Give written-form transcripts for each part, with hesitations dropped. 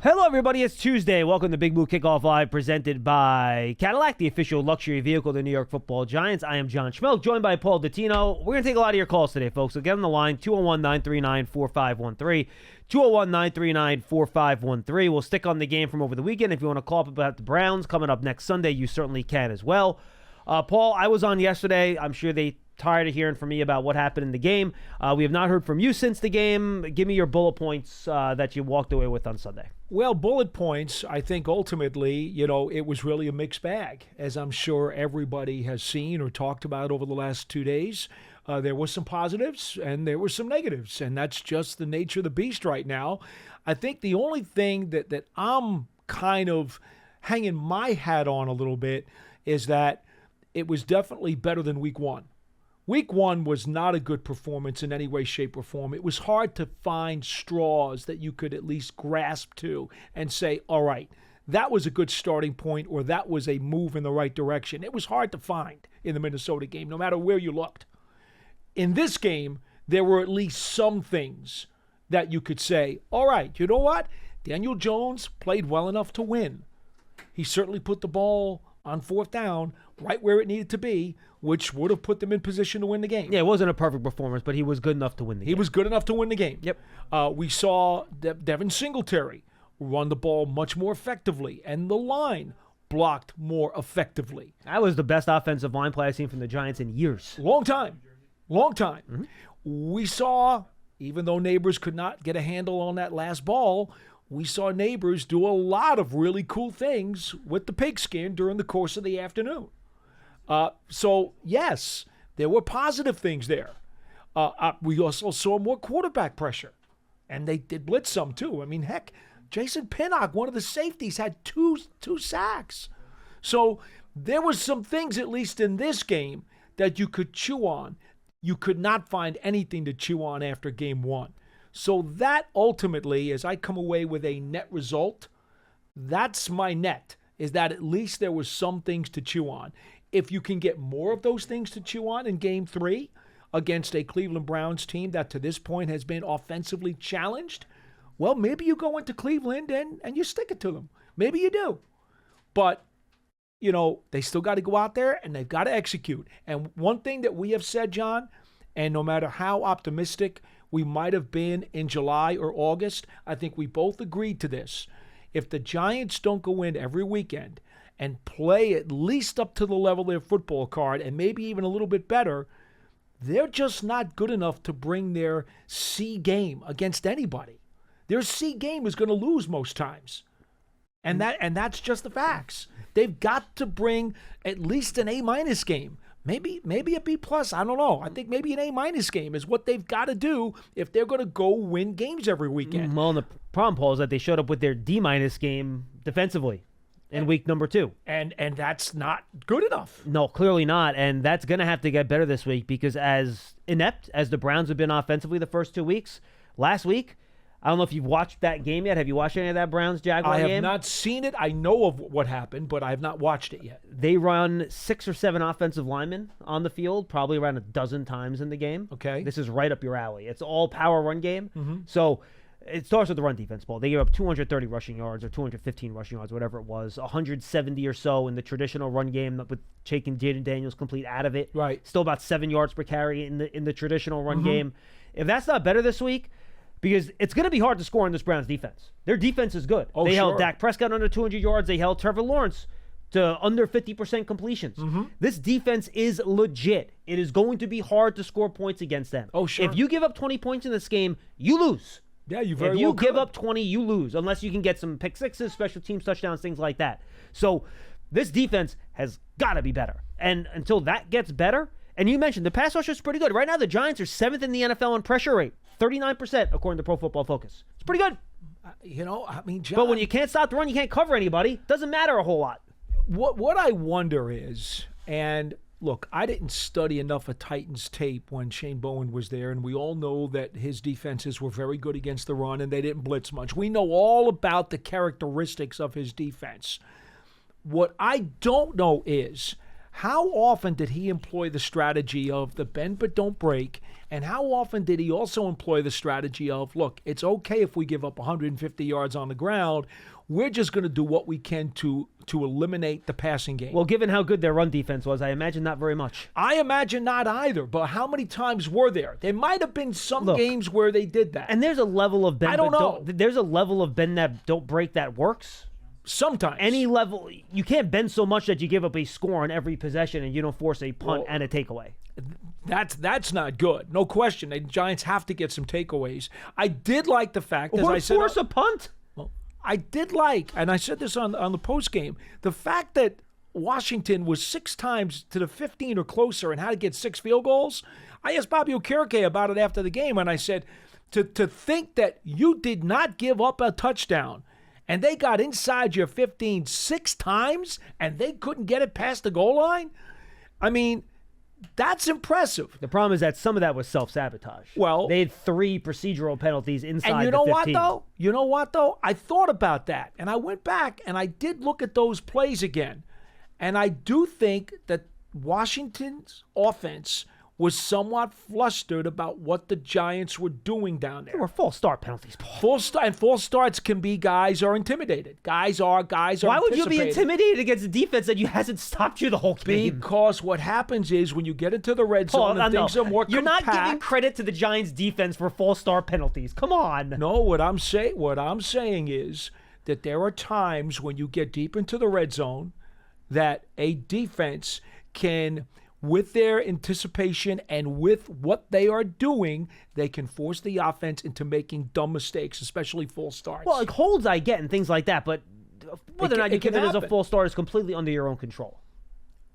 Hello, everybody. It's Tuesday. Welcome to Big Blue Kickoff Live, presented by Cadillac, the official luxury vehicle of the New York Football Giants. I am John Schmeelk, joined by Paul Dottino. We're going to take a lot of your calls today, folks. So get on the line, 201-939-4513. 201-939-4513. We'll stick on the game from over the weekend. If you want to call up about the Browns coming up next Sunday, you certainly can as well. Paul, I was on yesterday. I'm sure they tired of hearing from me about what happened in the game. We have not heard from you since the game. Give me your bullet points that you walked away with on Sunday. Well, bullet points, I think ultimately, it was really a mixed bag, as I'm sure everybody has seen or talked about over the last 2 days. There were some positives and there were some negatives, and that's just the nature of the beast right now. I think the only thing that I'm kind of hanging my hat on a little bit is that it was definitely better than week one. Week one was not a good performance in any way, shape, or form. It was hard to find straws that you could at least grasp to and say, all right, that was a good starting point, or that was a move in the right direction. It was hard to find in the Minnesota game, no matter where you looked. In this game, there were at least some things that you could say, all right, you know what? Daniel Jones played well enough to win. He certainly put the ball on fourth down right where it needed to be, which would have put them in position to win the game. Yeah, it wasn't a perfect performance, but he was good enough to win the game. He was good enough to win the game. Yep. We saw Devin Singletary run the ball much more effectively, and the line blocked more effectively. That was the best offensive line play I've seen from the Giants in years. Long time. Mm-hmm. We saw, even though Neighbors could not get a handle on that last ball, we saw Neighbors do a lot of really cool things with the pigskin during the course of the afternoon. So, yes, there were positive things there. We also saw more quarterback pressure, and they did blitz some too. I mean, heck, Jason Pinnock, one of the safeties, had two sacks. So there was some things, at least in this game, that you could chew on. You could not find anything to chew on after game one. So that ultimately, as I come away with a net result, that's my net, is that at least there was some things to chew on. If you can get more of those things to chew on in game three against a Cleveland Browns team that to this point has been offensively challenged, well, maybe you go into Cleveland and you stick it to them. Maybe you do. But, they still got to go out there and they've got to execute. And one thing that we have said, John, and no matter how optimistic we might have been in July or August, I think we both agreed to this. If the Giants don't go in every weekend and play at least up to the level of their football card and maybe even a little bit better, they're just not good enough to bring their C game against anybody. Their C game is going to lose most times. And that's just the facts. They've got to bring at least an A- game. Maybe a B+, I don't know. I think maybe an A- game is what they've got to do if they're going to go win games every weekend. Well, and the problem, Paul, is that they showed up with their D- game defensively in week number 2. And that's not good enough. No, clearly not. And that's going to have to get better this week because as inept as the Browns have been offensively the first 2 weeks, last week, I don't know if you've watched that game yet. Have you watched any of that Browns-Jaguar game? I have not seen it. I know of what happened, but I have not watched it yet. They run 6 or 7 offensive linemen on the field, probably around a dozen times in the game. Okay. This is right up your alley. It's all power run game. Mm-hmm. So it starts with the run defense, Paul. They gave up 230 rushing yards or 215 rushing yards, whatever it was, 170 or so in the traditional run game with taking Jaden Daniels complete out of it. Right. Still about 7 yards per carry in the traditional run Mm-hmm. game. If that's not better this week, because it's going to be hard to score on this Browns defense. Their defense is good. They held Dak Prescott under 200 yards. They held Trevor Lawrence to under 50% completions. Mm-hmm. This defense is legit. It is going to be hard to score points against them. Oh, sure. If you give up 20 points in this game, you lose. Yeah, you very If you well give could. up 20, you lose, unless you can get some pick sixes, special teams touchdowns, things like that. So this defense has got to be better. And until that gets better, and you mentioned the pass rush is pretty good. Right now, the Giants are 7th in the NFL in pressure rate. 39%, according to Pro Football Focus. It's pretty good. John, But when you can't stop the run, you can't cover anybody. Doesn't matter a whole lot. What I wonder is, and look, I didn't study enough of Titans tape when Shane Bowen was there, and we all know that his defenses were very good against the run, and they didn't blitz much. We know all about the characteristics of his defense. What I don't know is how often did he employ the strategy of the bend but don't break? And how often did he also employ the strategy of, look, it's okay if we give up 150 yards on the ground. We're just going to do what we can to eliminate the passing game. Well, given how good their run defense was, I imagine not very much. I imagine not either, but how many times were there? There might have been some games where they did that. And there's a level of bend. I don't know. There's a level of bend that don't break that works. Sometimes. Any level, you can't bend so much that you give up a score on every possession and you don't force a punt and a takeaway. That's not good. No question. The Giants have to get some takeaways. I did like the fact, as I said, force a punt. I did like, and I said this on the post game, the fact that Washington was 6 times to the 15 or closer and had to get 6 field goals. I asked Bobby Okereke about it after the game, and I said, to think that you did not give up a touchdown and they got inside your 15 6 times and they couldn't get it past the goal line, I mean, that's impressive. The problem is that some of that was self-sabotage. Well, they had 3 procedural penalties inside and the 15. You know what, though? I thought about that, and I went back, and I did look at those plays again. And I do think that Washington's offense was somewhat flustered about what the Giants were doing down there. There were false start penalties, Paul. False starts can be guys are intimidated. Guys are Why would you be intimidated against a defense that hasn't stopped you the whole game? Because what happens is when you get into the red zone and things are more compact. You're not giving credit to the Giants defense for false start penalties. Come on. No, what I'm saying is that there are times when you get deep into the red zone that a defense can, with their anticipation and with what they are doing, they can force the offense into making dumb mistakes, especially false starts. Well, like holds I get and things like that, but whether or not you think there's a false start is completely under your own control.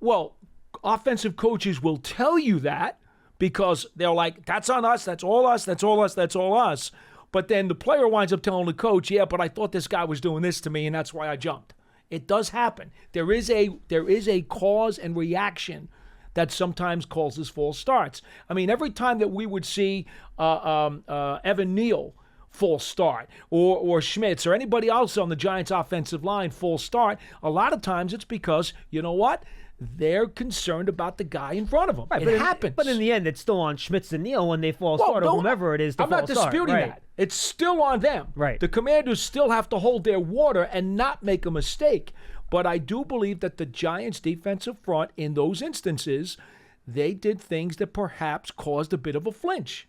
Well, offensive coaches will tell you that because they're like, that's on us, that's all us, that's all us, that's all us. But then the player winds up telling the coach, yeah, but I thought this guy was doing this to me, and that's why I jumped. It does happen. There is a cause and reaction that sometimes causes false starts. I mean, every time that we would see Evan Neal false start or Schmitz or anybody else on the Giants offensive line false start, a lot of times it's because, you know what? They're concerned about the guy in front of them. Right, it happens. But in the end, it's still on Schmitz and Neal when they fall start or whomever it is to I'm not disputing that. It's still on them. Right. The Commanders still have to hold their water and not make a mistake. But I do believe that the Giants' defensive front, in those instances, they did things that perhaps caused a bit of a flinch.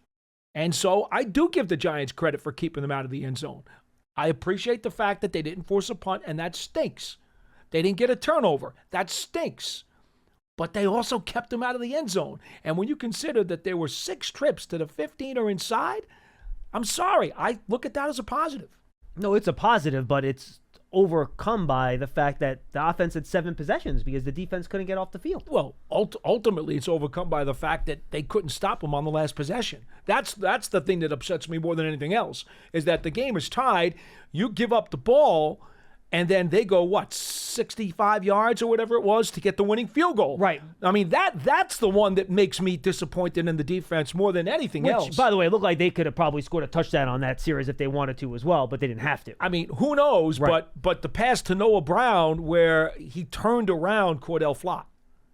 And so I do give the Giants credit for keeping them out of the end zone. I appreciate the fact that they didn't force a punt, and that stinks. They didn't get a turnover. That stinks. But they also kept them out of the end zone. And when you consider that there were 6 trips to the 15 or inside, I'm sorry. I look at that as a positive. No, it's a positive, but it's overcome by the fact that the offense had 7 possessions because the defense couldn't get off the field. Well, ultimately, it's overcome by the fact that they couldn't stop them on the last possession. That's the thing that upsets me more than anything else, is that the game is tied. You give up the ball, and then they go, 65 yards or whatever it was to get the winning field goal. Right. I mean, that's the one that makes me disappointed in the defense more than anything else. Which, by the way, it looked like they could have probably scored a touchdown on that series if they wanted to as well, but they didn't have to. I mean, who knows? Right. But the pass to Noah Brown where he turned around Cordell Flott.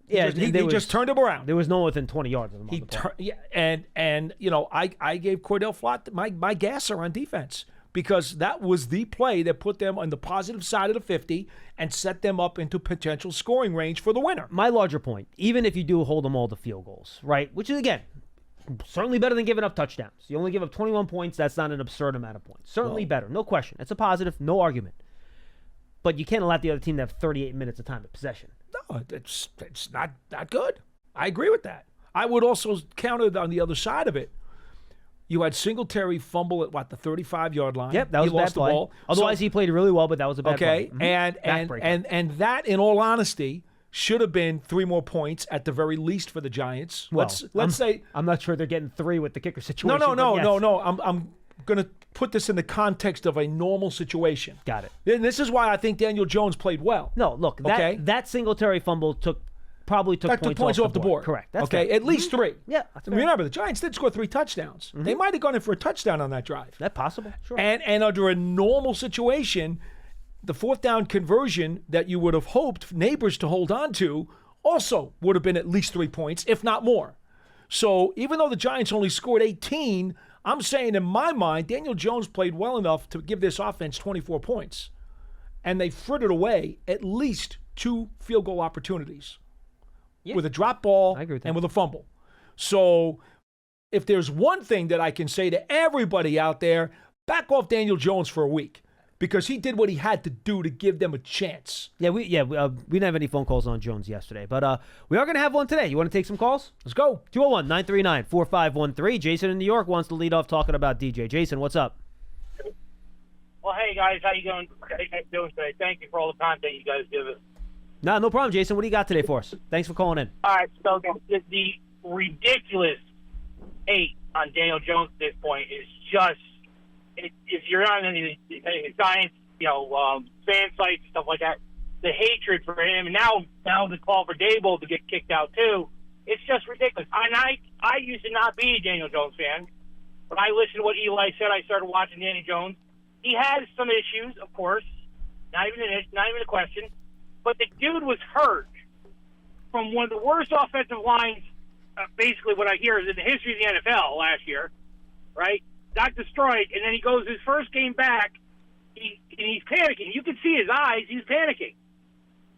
Yeah, he just turned him around. There was no one within 20 yards of him. And you know, I gave Cordell Flott my gasser on defense, because that was the play that put them on the positive side of the 50 and set them up into potential scoring range for the winner. My larger point, even if you do hold them all to field goals, right, which is, again, certainly better than giving up touchdowns. You only give up 21 points. That's not an absurd amount of points. Certainly better. No question. It's a positive. No argument. But you can't allow the other team to have 38 minutes of time of possession. No, it's not that good. I agree with that. I would also counter on the other side of it. You had Singletary fumble at the 35-yard line. Yep, that was a bad play. Ball. Otherwise, he played really well, but that was a bad play. Okay, and that, in all honesty, should have been 3 more points at the very least for the Giants. Well, let's say I'm not sure they're getting 3 with the kicker situation. No. I'm going to put this in the context of a normal situation. Got it. And this is why I think Daniel Jones played well. No, look, that Singletary fumble probably took points off the board. Correct. That's okay, fair. at least 3. Yeah. That's fair. Remember, the Giants did score 3 touchdowns. They might have gone in for a touchdown on that drive. That's possible. Sure. And under a normal situation, the 4th down conversion that you would have hoped Neighbors to hold on to also would have been at least 3 points, if not more. So even though the Giants only scored 18, I'm saying in my mind, Daniel Jones played well enough to give this offense 24 points. And they frittered away at least 2 field goal opportunities with a drop ball and with a fumble. So if there's one thing that I can say to everybody out there, back off Daniel Jones for a week, because he did what he had to do to give them a chance. We didn't have any phone calls on Jones yesterday, but we are going to have one today. You want to take some calls? Let's go. 201-939-4513. Jason in New York wants to lead off talking about DJ. Jason, what's up? Well, hey, guys, how you doing today? Thank you for all the content you guys give us. No problem, Jason. What do you got today for us? Thanks for calling in. All right, so the ridiculous hate on Daniel Jones at this point is just, if you're on any science, fan sites, stuff like that, the hatred for him, and now the call for Dable to get kicked out too, it's just ridiculous. And I used to not be a Daniel Jones fan, but I listened to what Eli said. I started watching Danny Jones. He has some issues, of course, not even a question, but the dude was hurt from one of the worst offensive lines, basically what I hear is in the history of the NFL last year, right? Got destroyed, and then he goes his first game back, he's panicking. You can see his eyes, he's panicking.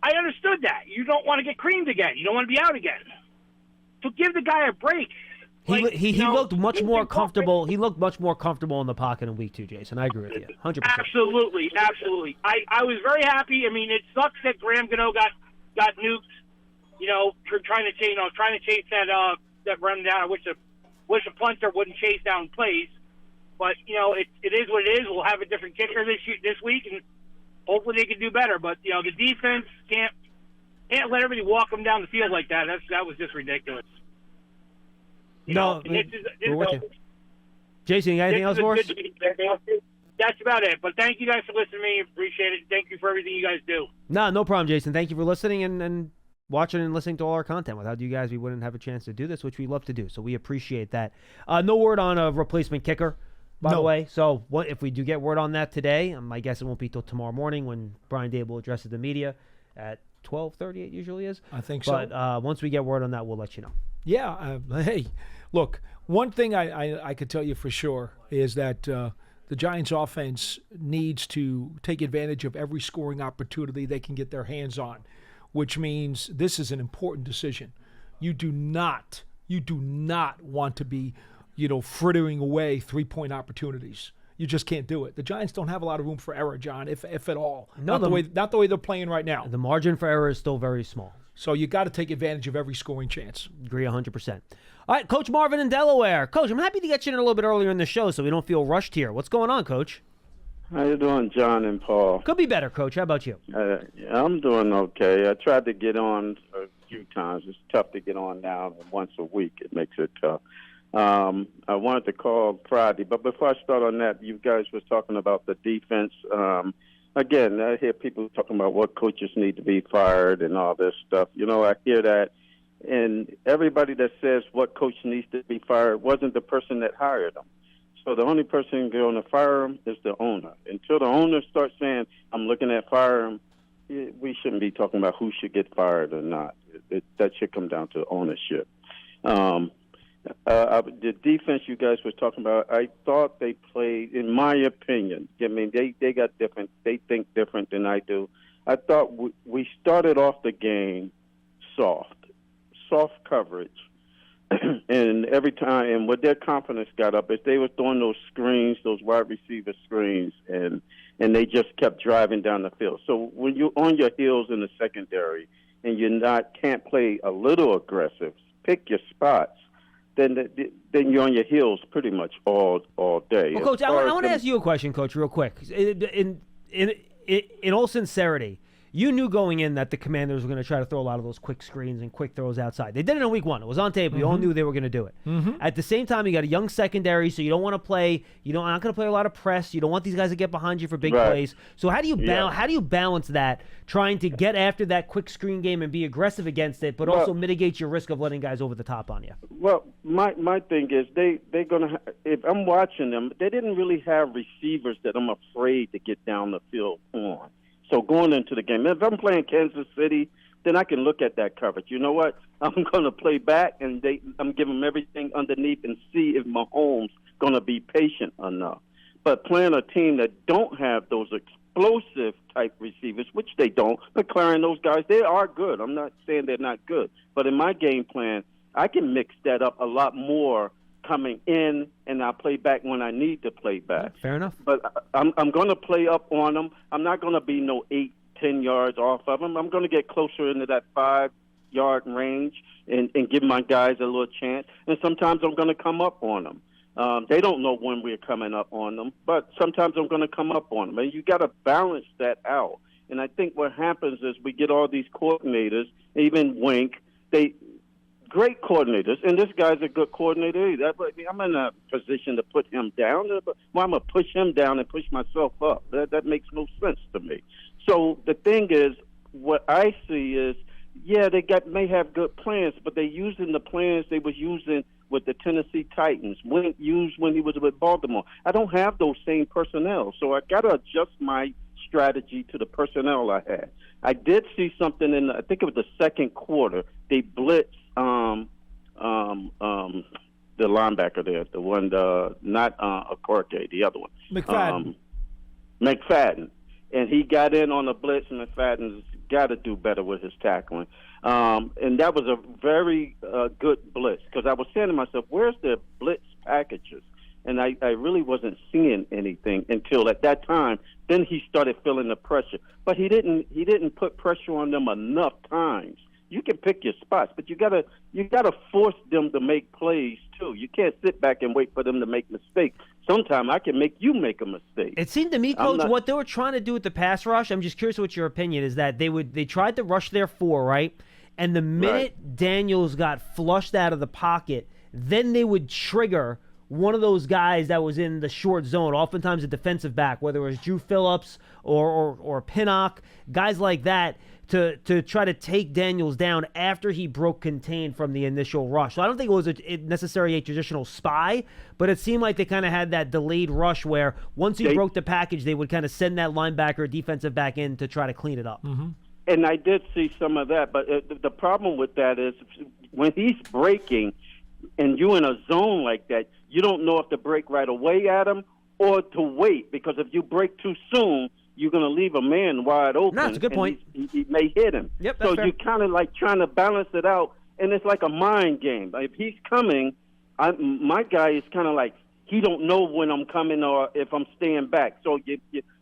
I understood that. You don't want to get creamed again. You don't want to be out again. So give the guy a break. He looked much more comfortable. He looked much more comfortable in the pocket in week 2, Jason. I agree with you, 100%. Absolutely. I was very happy. I mean, it sucks that Graham Gano got nuked. For trying to chase that run down. I wish a punter wouldn't chase down plays. But it is what it is. We'll have a different kicker this week, and hopefully they can do better. But the defense can't let everybody walk them down the field like that. That was just ridiculous. We're with you. Jason, you got anything else for us? That's about it. But thank you guys for listening to me. Appreciate it. Thank you for everything you guys do. No problem, Jason. Thank you for listening and watching and listening to all our content. Without you guys, we wouldn't have a chance to do this, which we love to do. So we appreciate that. No word on a replacement kicker, by the way. So if we do get word on that today, I guess it won't be till tomorrow morning when Brian Dable addresses the media at 12:30. It usually is. I think so. But once we get word on that, we'll let you know. Yeah. Hey, look, one thing I could tell you for sure is that the Giants offense needs to take advantage of every scoring opportunity they can get their hands on, which means this is an important decision. You do not want to be, frittering away 3-point opportunities. You just can't do it. The Giants don't have a lot of room for error, John, if at all. Not the way they're playing right now. The margin for error is still very small. So you got to take advantage of every scoring chance. Agree 100%. All right, Coach Marvin in Delaware. Coach, I'm happy to get you in a little bit earlier in the show so we don't feel rushed here. What's going on, Coach? How you doing, John and Paul? Could be better, Coach. How about you? I'm doing okay. I tried to get on a few times. It's tough to get on now. Once a week, it makes it tough. I wanted to call Friday, but before I start on that, you guys were talking about the defense. Again, I hear people talking about what coaches need to be fired and all this stuff. I hear that. And everybody that says what coach needs to be fired wasn't the person that hired them. So the only person going to fire him is the owner. Until the owner starts saying, I'm looking at fire him, we shouldn't be talking about who should get fired or not. That should come down to ownership. The defense you guys were talking about, I thought they played, in my opinion, they got different, they think different than I do. I thought we started off the game soft coverage. And every time, and what their confidence got up is they were throwing those screens, those wide receiver screens, and they just kept driving down the field. So when you're on your heels in the secondary and can't play a little aggressive, pick your spots, then you're on your heels pretty much all day. Well, Coach, I want to ask you a question, Coach, real quick. In all sincerity, you knew going in that the Commanders were going to try to throw a lot of those quick screens and quick throws outside. They did it in week 1. It was on tape. We all knew they were going to do it. At the same time, you got a young secondary, so you don't want to play. You're not going to play a lot of press. You don't want these guys to get behind you for big plays. So how do you balance that, trying to get after that quick screen game and be aggressive against it, but also mitigate your risk of letting guys over the top on you? Well, my thing is they're going to. If I'm watching them, they didn't really have receivers that I'm afraid to get down the field on. So going into the game, if I'm playing Kansas City then I can look at that coverage. You know what? I'm going to play back, and I'm giving them everything underneath and see if Mahomes going to be patient enough. But playing a team that don't have those explosive type receivers, which they don't, but clearing those guys, they are good. I'm not saying they're not good. But in my game plan, I can mix that up a lot more coming in, and I'll play back when I need to play back. Fair enough. But I'm going to play up on them. I'm not going to be no 8-10 yards off of them. I'm going to get closer into that 5-yard range and give my guys a little chance. And sometimes I'm going to come up on them. They don't know when we're coming up on them, but sometimes I'm going to come up on them. And you got to balance that out. And I think what happens is we get all these coordinators, even Wink, great coordinators, and this guy's a good coordinator either. I'm in a position to put him down, but I'm going to push him down and push myself up. That makes no sense to me. So the thing is, what I see is, they may have good plans, but they're using the plans they was using with the Tennessee Titans, used when he was with Baltimore. I don't have those same personnel, so I got to adjust my strategy to the personnel I had. I did see something I think it was the second quarter. They blitzed the linebacker there, the one, not Okorke, the other one. McFadden. And he got in on the blitz, and McFadden's got to do better with his tackling. And that was a very good blitz, because I was saying to myself, where's the blitz packages? And I really wasn't seeing anything until at that time. Then he started feeling the pressure. But he didn't put pressure on them enough times. You can pick your spots, but you gotta force them to make plays too. You can't sit back and wait for them to make mistakes. Sometimes I can make you make a mistake. It seemed to me, Coach, what they were trying to do with the pass rush, I'm just curious what your opinion is, that they tried to rush their 4, right? And the minute Daniels got flushed out of the pocket, then they would trigger one of those guys that was in the short zone, oftentimes a defensive back, whether it was Drew Phillips or Pinnock, guys like that, to try to take Daniels down after he broke contain from the initial rush. So I don't think it was necessarily a traditional spy, but it seemed like they kind of had that delayed rush where once he broke the package, they would kind of send that linebacker, defensive back in to try to clean it up. Mm-hmm. And I did see some of that, but the problem with that is when he's breaking and you in a zone like that, you don't know if to break right away at him or to wait, because if you break too soon, you're going to leave a man wide open. No, that's a good point. He may hit him. Yep, that's so fair. you're kind of like trying to balance it out, and it's like a mind game. If he's coming, my guy is kind of like, he don't know when I'm coming or if I'm staying back. So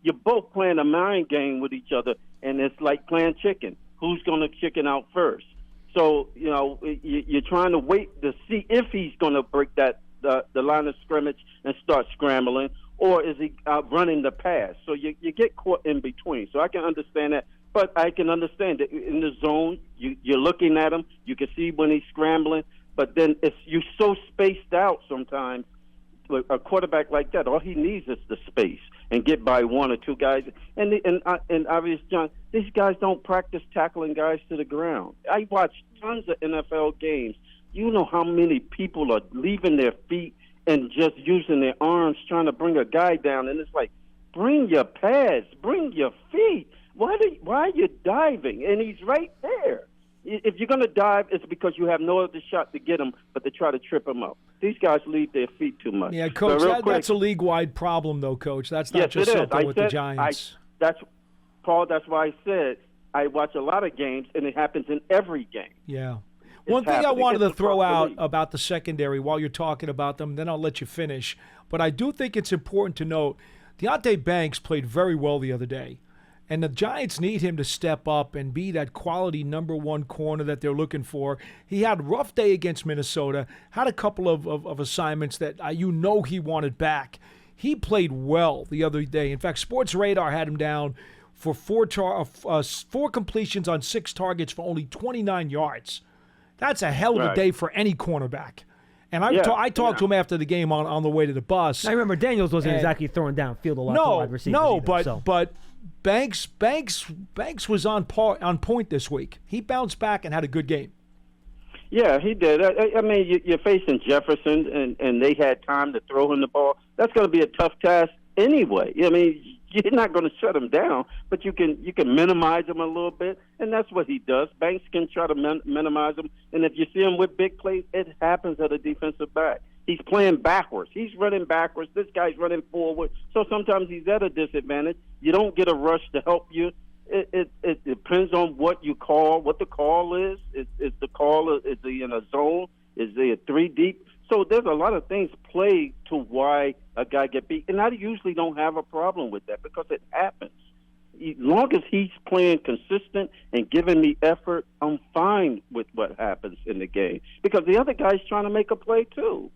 you're both playing a mind game with each other, and it's like playing chicken. Who's going to chicken out first? So, you're trying to wait to see if he's going to break the line of scrimmage and start scrambling, or is he running the pass? So you get caught in between. So I can understand that. But I can understand that in the zone, you're looking at him. You can see when he's scrambling. But then you're so spaced out sometimes. With a quarterback like that, all he needs is the space and get by one or two guys. And obviously, John, these guys don't practice tackling guys to the ground. I watch tons of NFL games. You know how many people are leaving their feet and just using their arms trying to bring a guy down. And it's like, bring your pads, bring your feet. Why are you diving? And he's right there. If you're going to dive, it's because you have no other shot to get him but to try to trip him up. These guys leave their feet too much. Yeah, Coach, that's a league-wide problem, though, Coach. That's not just something with the Giants. That's why I said I watch a lot of games, and it happens in every game. Yeah. One thing I wanted to throw out about the secondary while you're talking about them, then I'll let you finish. But I do think it's important to note Deonte Banks played very well the other day. And the Giants need him to step up and be that quality number one corner that they're looking for. He had a rough day against Minnesota, had a couple of assignments that he wanted back. He played well the other day. In fact, Sports Radar had him down for four completions on 6 targets for only 29 yards. That's a hell of a day for any cornerback. And I talked to him after the game on the way to the bus. I remember Daniels wasn't exactly throwing downfield a lot to wide receivers. But Banks was on point this week. He bounced back and had a good game. Yeah, he did. I mean, you're facing Jefferson, and they had time to throw him the ball. That's going to be a tough task anyway. I mean, You're not going to shut him down, but you can minimize him a little bit, and that's what he does. Banks can try to minimize him, and if you see him with big plays, it happens at a defensive back. He's playing backwards. He's running backwards. This guy's running forward, so sometimes he's at a disadvantage. You don't get a rush to help you. It depends on what you call, what the call is. Is the call, is he in a zone? Is he a 3 deep? So there's a lot of things play to why a guy get beat. And I usually don't have a problem with that because it happens. As long as he's playing consistent and giving me effort, I'm fine with what happens in the game. Because the other guy's trying to make a play too.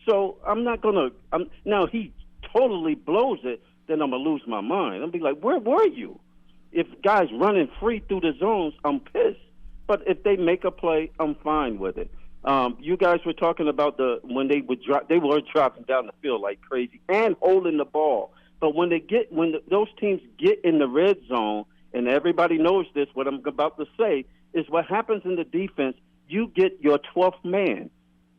So I'm not going to – now, he totally blows it, then I'm going to lose my mind. I'll be like, where were you? If guys running free through the zones, I'm pissed. But if they make a play, I'm fine with it. You guys were talking about when they were dropping down the field like crazy and holding the ball. But when those teams get in the red zone, and everybody knows this, what I'm about to say is what happens in the defense. You get your 12th man,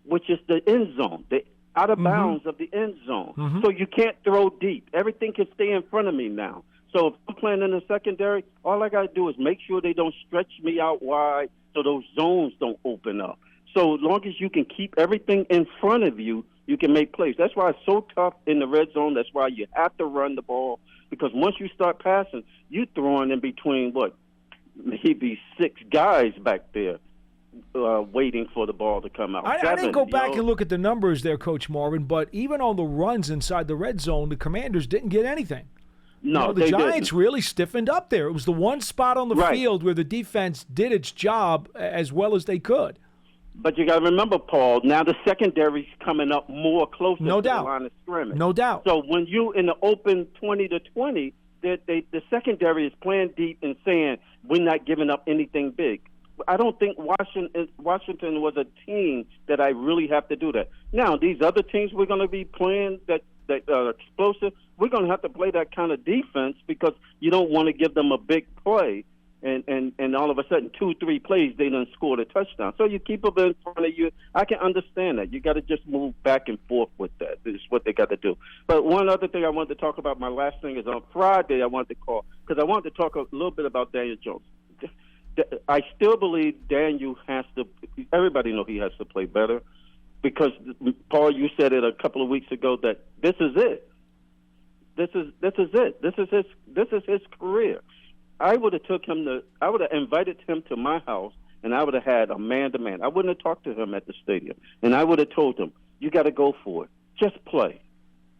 which is the end zone, the out of bounds of the end zone. So you can't throw deep. Everything can stay in front of me now. So if I'm playing in the secondary, all I got to do is make sure they don't stretch me out wide so those zones don't open up. So as long as you can keep everything in front of you, you can make plays. That's why it's so tough in the red zone. That's why you have to run the ball, because once you start passing, you're throwing in between, maybe 6 guys back there waiting for the ball to come out. I didn't go back and look at the numbers there, Coach Marvin, but even on the runs inside the red zone, the Commanders didn't get anything. No, the Giants really stiffened up there. It was the one spot on the field where the defense did its job as well as they could. But you got to remember, Paul, now the secondary's coming up more closer to the line of scrimmage. No doubt. So when you in the open 20-20, the secondary is playing deep and saying, we're not giving up anything big. I don't think Washington was a team that I really have to do that. Now, these other teams we're going to be playing that are explosive, we're going to have to play that kind of defense because you don't want to give them a big play. And all of a sudden, 2-3 plays, they done scored a touchdown. So you keep them in front of you. I can understand that. You got to just move back and forth with that. This is what they got to do. But one other thing I wanted to talk about, my last thing is on Friday I wanted to call, because I wanted to talk a little bit about Daniel Jones. I still believe Daniel has to – everybody knows he has to play better because, Paul, you said it a couple of weeks ago that this is it. This is it. This is his career. I would have invited him to my house, and I would have had a man-to-man. I wouldn't have talked to him at the stadium, and I would have told him, you got to go for it. Just play.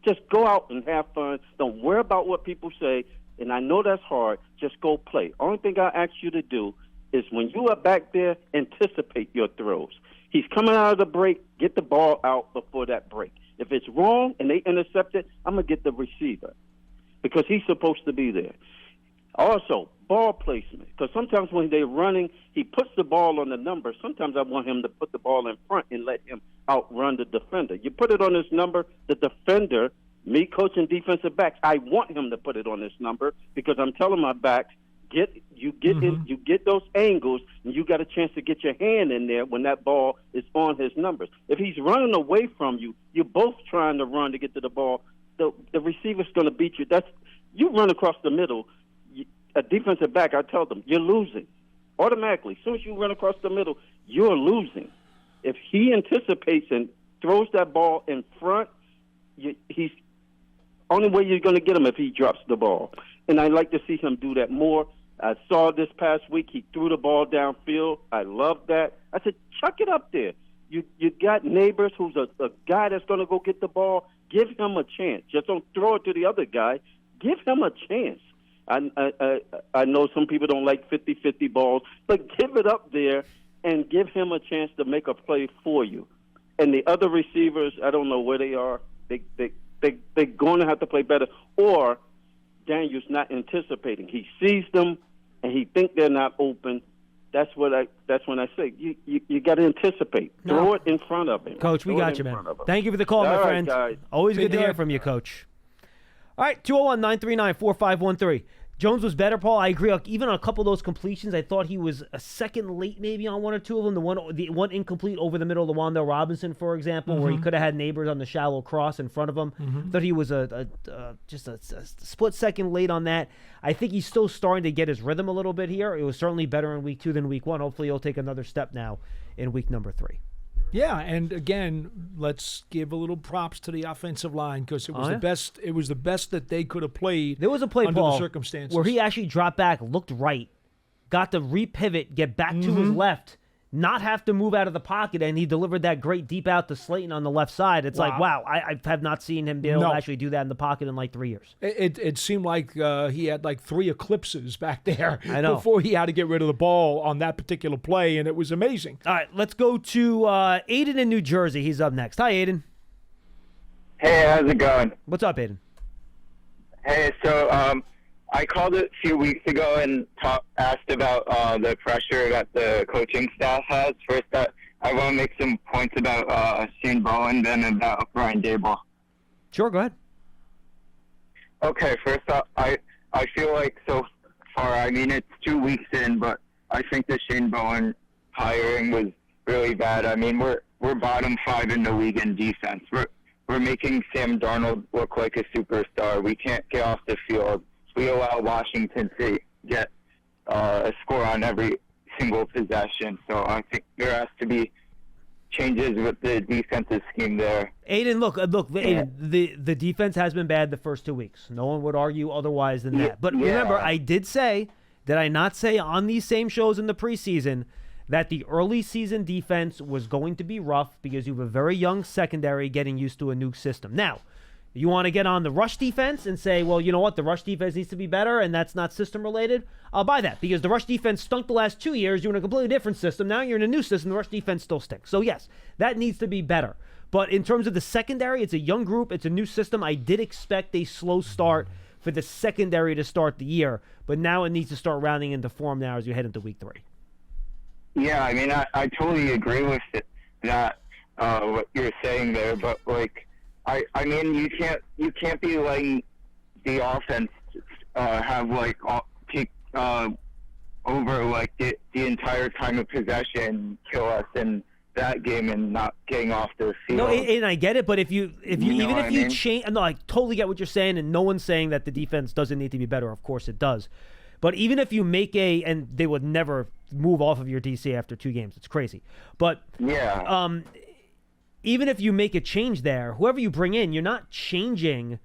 Just go out and have fun. Don't worry about what people say, and I know that's hard. Just go play. Only thing I ask you to do is when you are back there, anticipate your throws. He's coming out of the break, get the ball out before that break. If it's wrong and they intercept it, I'm going to get the receiver because he's supposed to be there. Also, ball placement, because sometimes when they're running, he puts the ball on the number. Sometimes I want him to put the ball in front and let him outrun the defender. You put it on his number, the defender, me coaching defensive backs, I want him to put it on this number because I'm telling my backs, you get those angles, and you got a chance to get your hand in there when that ball is on his numbers. If he's running away from you, you're both trying to run to get to the ball. The receiver's going to beat you. You run across the middle. A defensive back, I tell them, you're losing. Automatically, as soon as you run across the middle, you're losing. If he anticipates and throws that ball in front, he's only way you're going to get him if he drops the ball. And I'd like to see him do that more. I saw this past week he threw the ball downfield. I love that. I said, chuck it up there. You got Neighbors, who's a guy that's going to go get the ball. Give him a chance. Just don't throw it to the other guy. Give him a chance. I know some people don't like 50-50 balls, but give it up there and give him a chance to make a play for you. And the other receivers, I don't know where they are. They're going to have to play better. Or Daniel's not anticipating. He sees them and he thinks they're not open. That's when I say you got to anticipate. Throw it in front of him. Coach, we got you, man. Thank you for the call, my friend. Guys. Always good to hear from you, Coach. All right, 201-939-4513. Jones was better, Paul. I agree. Even on a couple of those completions, I thought he was a second late maybe on one or two of them. The one incomplete over the middle of Wandale Robinson, for example, where he could have had Neighbors on the shallow cross in front of him. Thought he was just a split second late on that. I think he's still starting to get his rhythm a little bit here. It was certainly better in week 2 than week 1. Hopefully he'll take another step now in week number 3. Yeah, and again, let's give a little props to the offensive line because it was the best. It was the best that they could have played. There was a play, under Paul, the circumstances, where he actually dropped back, looked right, got to repivot, get back to his left, not have to move out of the pocket, and he delivered that great deep out to Slayton on the left side. It's like, wow, I have not seen him be able to actually do that in the pocket in like 3 years. It seemed like he had like 3 eclipses back there before he had to get rid of the ball on that particular play, and it was amazing. All right, let's go to Aiden in New Jersey. He's up next. Hi, Aiden. Hey, how's it going? What's up, Aiden? Hey, so I called a few weeks ago and asked about the pressure that the coaching staff has. First, I want to make some points about Shane Bowen, then about Brian Dable. Sure, go ahead. Okay, first off, I feel like so far, I mean, it's 2 weeks in, but I think the Shane Bowen hiring was really bad. I mean, we're bottom 5 in the league in defense. We're making Sam Darnold look like a superstar. We can't get off the field. We allow Washington to get a score on every single possession. So I think there has to be changes with the defensive scheme there. Aiden, look, Aiden, the defense has been bad the first 2 weeks. No one would argue otherwise than that. But remember, I did I not say on these same shows in the preseason that the early season defense was going to be rough because you have a very young secondary getting used to a new system. Now, you want to get on the rush defense and say, well, you know what, the rush defense needs to be better and that's not system related. I'll buy that because the rush defense stunk the last 2 years. You're in a completely different system. Now you're in a new system. The rush defense still stinks. So yes, that needs to be better. But in terms of the secondary, it's a young group. It's a new system. I did expect a slow start for the secondary to start the year, but now it needs to start rounding into form now as you head into week 3. Yeah, I mean, I totally agree with that, what you're saying there, but like, I mean, you can't be letting the offense have like take over like the entire time of possession, kill us in that game, and not getting off the field. No, and I get it, but if you change, no, I totally get what you're saying, and no one's saying that the defense doesn't need to be better. Of course, it does. But even if you make and they would never move off of your DC after 2 games. It's crazy. But yeah. Even if you make a change there, whoever you bring in, you're not changing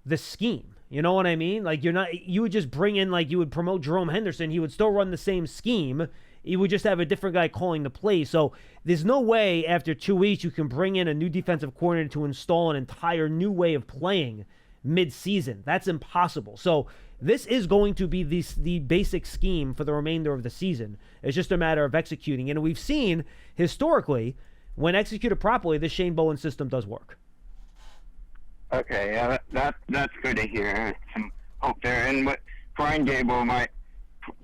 the scheme. You know what I mean? Like you would just bring in, like you would promote Jerome Henderson. He would still run the same scheme. You would just have a different guy calling the play. So there's no way after 2 weeks you can bring in a new defensive coordinator to install an entire new way of playing mid-season. That's impossible. So this is going to be the basic scheme for the remainder of the season. It's just a matter of executing. And we've seen historically, when executed properly, the Shane Bowen system does work. Okay, yeah, that's good to hear. Some hope there. And what Brian Dable, my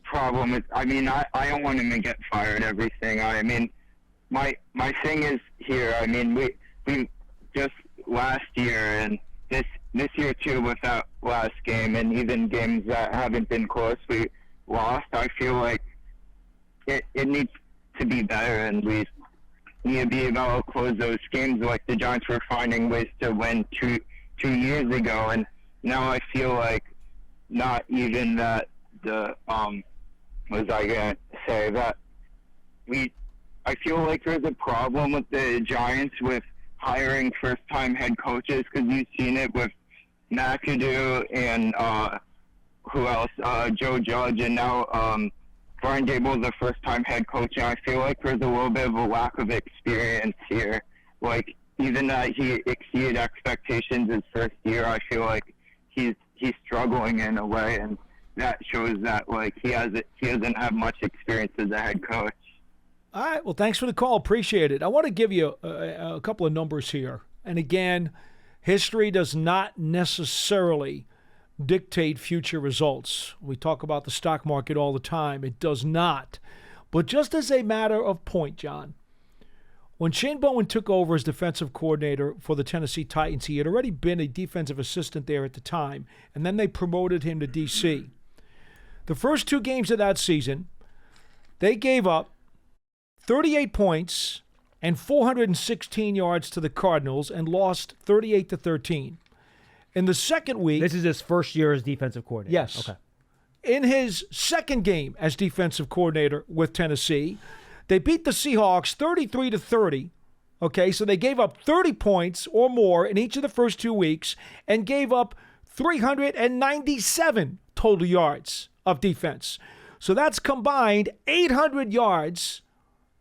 problem is, I mean, I don't want him to get fired. Everything. I mean, my thing is here. I mean, we just last year and this year too, with that last game, and even games that haven't been close, we lost. I feel like it needs to be better, and we need to be able to close those games like the Giants were finding ways to win two years ago. And now I feel like not even that what was I gonna say, that I feel like there's a problem with the Giants with hiring first-time head coaches, because you've seen it with McAdoo and who else? Joe Judge, and now Brian Dable is the first-time head coach, and I feel like there's a little bit of a lack of experience here. Like, even that he exceeded expectations his first year, I feel like he's struggling in a way, and that shows that like he doesn't have much experience as a head coach. All right. Well, thanks for the call. Appreciate it. I want to give you a couple of numbers here. And again, history does not necessarily dictate future results. We talk about the stock market all the time. It does not. But just as a matter of point, John, when Shane Bowen took over as defensive coordinator for the Tennessee Titans, he had already been a defensive assistant there at the time, and then they promoted him to DC. The first 2 games of that season, they gave up 38 points and 416 yards to the Cardinals and lost 38-13. In the second week... This is his first year as defensive coordinator. Yes. Okay. In his second game as defensive coordinator with Tennessee, they beat the Seahawks 33-30. Okay, so they gave up 30 points or more in each of the first 2 weeks and gave up 397 total yards of defense. So that's combined 800 yards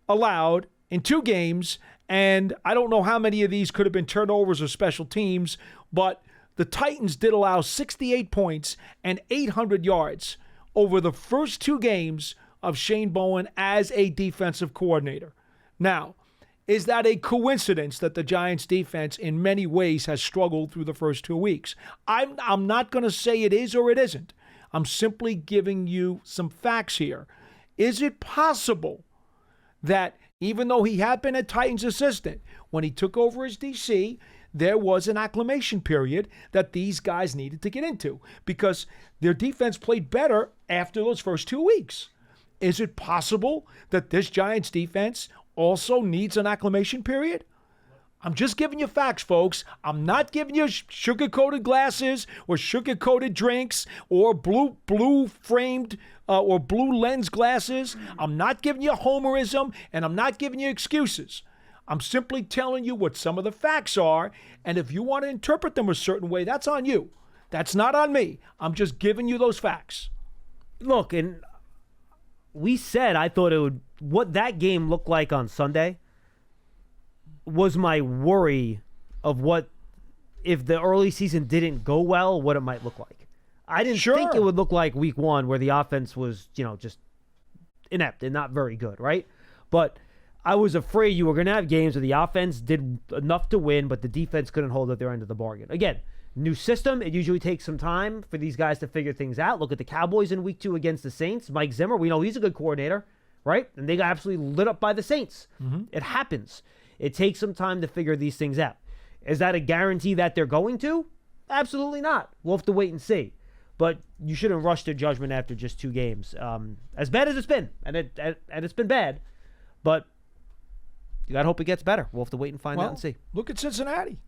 allowed in 2 games, and I don't know how many of these could have been turnovers or special teams, but the Titans did allow 68 points and 800 yards over the first 2 games of Shane Bowen as a defensive coordinator. Now, is that a coincidence that the Giants defense in many ways has struggled through the first 2 weeks? I'm not going to say it is or it isn't. I'm simply giving you some facts here. Is it possible that even though he had been a Titans assistant, when he took over as DC, there was an acclimation period that these guys needed to get into because their defense played better after those first 2 weeks? Is it possible that this Giants defense also needs an acclimation period? I'm just giving you facts, folks. I'm not giving you sugar-coated glasses or sugar-coated drinks or blue-framed or blue lens glasses. I'm not giving you homerism, and I'm not giving you excuses. I'm simply telling you what some of the facts are, and if you want to interpret them a certain way, that's on you. That's not on me. I'm just giving you those facts. Look, and we said I thought it would, what that game looked like on Sunday was my worry of what, if the early season didn't go well, what it might look like. I didn't think it would look like week 1 where the offense was, just inept and not very good, right? But I was afraid you were going to have games where the offense did enough to win, but the defense couldn't hold at their end of the bargain. Again, new system. It usually takes some time for these guys to figure things out. Look at the Cowboys in week 2 against the Saints. Mike Zimmer, we know he's a good coordinator, right? And they got absolutely lit up by the Saints. Mm-hmm. It happens. It takes some time to figure these things out. Is that a guarantee that they're going to? Absolutely not. We'll have to wait and see. But you shouldn't rush to judgment after just 2 games. As bad as it's been, and it's been bad, but you got to hope it gets better. We'll have to wait and find out and see. Look at Cincinnati.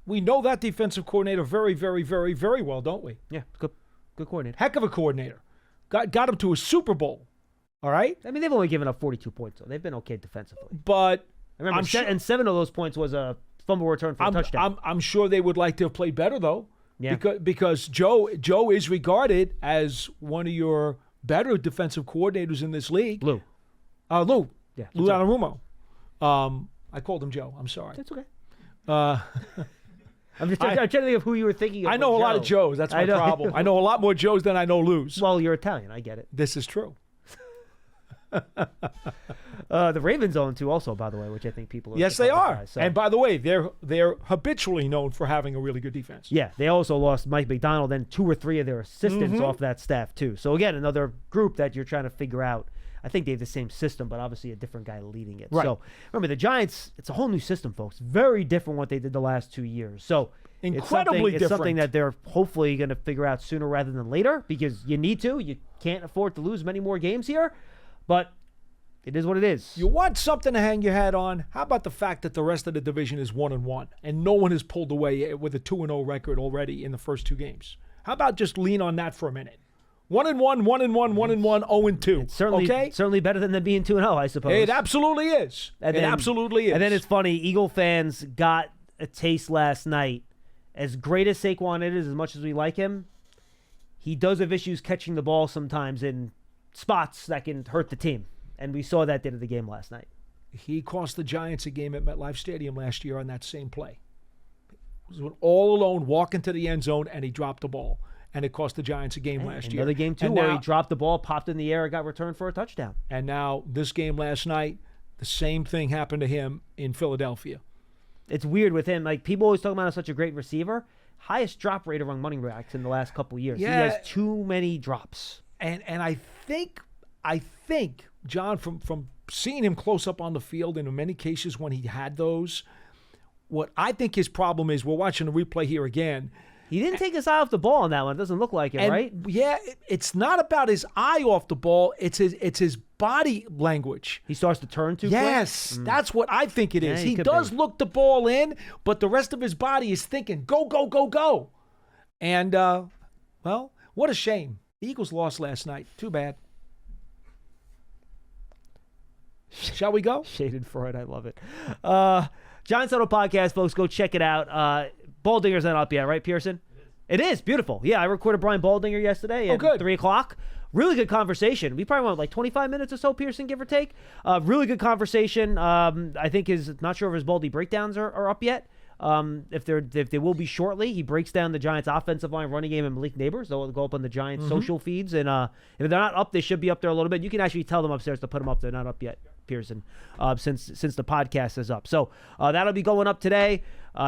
We know that defensive coordinator very, very, very, very well, don't we? Yeah, good coordinator. Heck of a coordinator. Got him to a Super Bowl. All right? I mean, they've only given up 42 points, though. They've been okay defensively. But I remember, and 7 of those points was a fumble return for a touchdown. I'm sure they would like to have played better, though. Yeah. Because Joe is regarded as one of your better defensive coordinators in this league. Lou. Yeah. Lou Anarumo. I called him Joe. I'm sorry. That's okay. I'm trying to think of who you were thinking of. I know a lot of Joes. That's my problem. I know a lot more Joes than I know Lou's. Well, you're Italian. I get it. This is true. The Ravens own 2 also, by the way, which I think people are. Yes, they are. Guys, so. And by the way, they're habitually known for having a really good defense. Yeah, they also lost Mike McDonald and 2 or 3 of their assistants off that staff too. So again, another group that you're trying to figure out. I think they have the same system, but obviously a different guy leading it. Right. So remember, the Giants, it's a whole new system, folks. Very different what they did the last 2 years. So incredibly it's something that they're hopefully going to figure out sooner rather than later because you need to. You can't afford to lose many more games here, but it is what it is. You want something to hang your hat on? How about the fact that the rest of the division is 1-1 and no one has pulled away with a 2-0 record already in the first 2 games? How about just lean on that for a minute? 1-1, 1-1, 1-1, 0-2. It's certainly better than them being 2-0, I suppose. It absolutely is. Absolutely is. And then it's funny, Eagle fans got a taste last night. As great as Saquon is, as much as we like him, he does have issues catching the ball sometimes in spots that can hurt the team. And we saw that at the end of the game last night. He cost the Giants a game at MetLife Stadium last year on that same play. He was all alone, walking to the end zone, and he dropped the ball. And it cost the Giants a game last year. Another game, too, where he dropped the ball, popped in the air, and got returned for a touchdown. And now, this game last night, the same thing happened to him in Philadelphia. It's weird with him. Like, people always talk about him as such a great receiver. Highest drop rate among running backs in the last couple of years. Yeah. He has too many drops. And I think, John, from seeing him close up on the field, and in many cases when he had those, what I think his problem is, we're watching the replay here again, He didn't take his eye off the ball on that one. It doesn't look like it, And, right? Yeah, it's not about his eye off the ball. It's his body language. He starts to turn too Yes, that's what I think it is. Yeah, he he could does be. look the ball in, but the rest of his body is thinking, go, go, go, go. And, well, what a shame. The Eagles lost last night. Too bad. Shall we go? Shaded Freud, I love it. Giants Huddle Podcast, folks, go check it out. Baldinger's not up yet, right, Pearson? It is beautiful. Yeah, I recorded Brian Baldinger yesterday at good. 3 o'clock. Really good conversation. We probably went like 25 minutes or so, Pearson, give or take. Really good conversation. I think not sure if his Baldy breakdowns are up yet. If they will be shortly, he breaks down the Giants' offensive line, running game, and Malik Neighbors. They'll go up on the Giants' social feeds, and if they're not up, they should be up there a little bit. You can actually tell them upstairs to put them up. They're not up yet, Pearson, since the podcast is up. So that'll be going up today.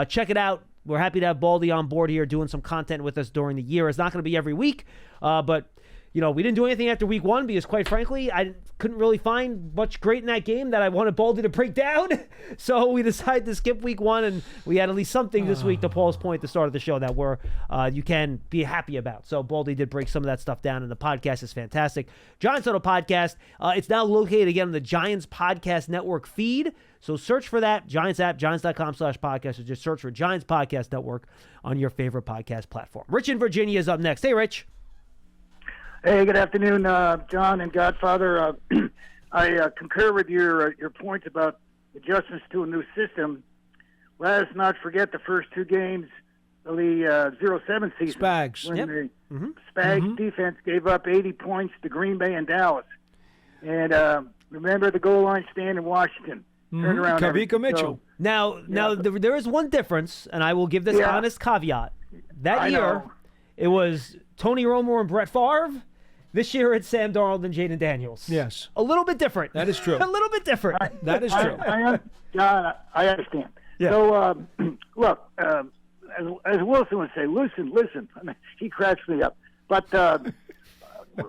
Check it out. We're happy to have Baldy on board here doing some content with us during the year. It's not going to be every week, but we didn't do anything after week one because, quite frankly, I couldn't really find much great in that game that I wanted Baldy to break down. So we decided to skip week one, and we had at least something this week, to Paul's point at the start of the show, that you can be happy about. So Baldy did break some of that stuff down, and the podcast is fantastic. Giants Huddle Podcast, it's now located again on the Giants Podcast Network feed. So search for that, Giants app, giants.com/podcast, or just search for Giants Podcast Network on your favorite podcast platform. Rich in Virginia is up next. Hey, Rich. Hey, good afternoon, John and Godfather. I concur with your points about adjustments to a new system. Let us not forget the first two games of the 07 season. Spags. When the Spags defense gave up 80 points to Green Bay and Dallas. And remember the goal line stand in Washington. Turn around. Kavika Mitchell. Now, there is one difference, and I will give this honest caveat. That year, it was Tony Romo and Brett Favre. This year, it's Sam Darnold and Jaden Daniels. Yes. A little bit different. That is true. A little bit different. That is true. John, I understand. Yeah. So, look, as Wilson would say, listen. I mean, he cracks me up. But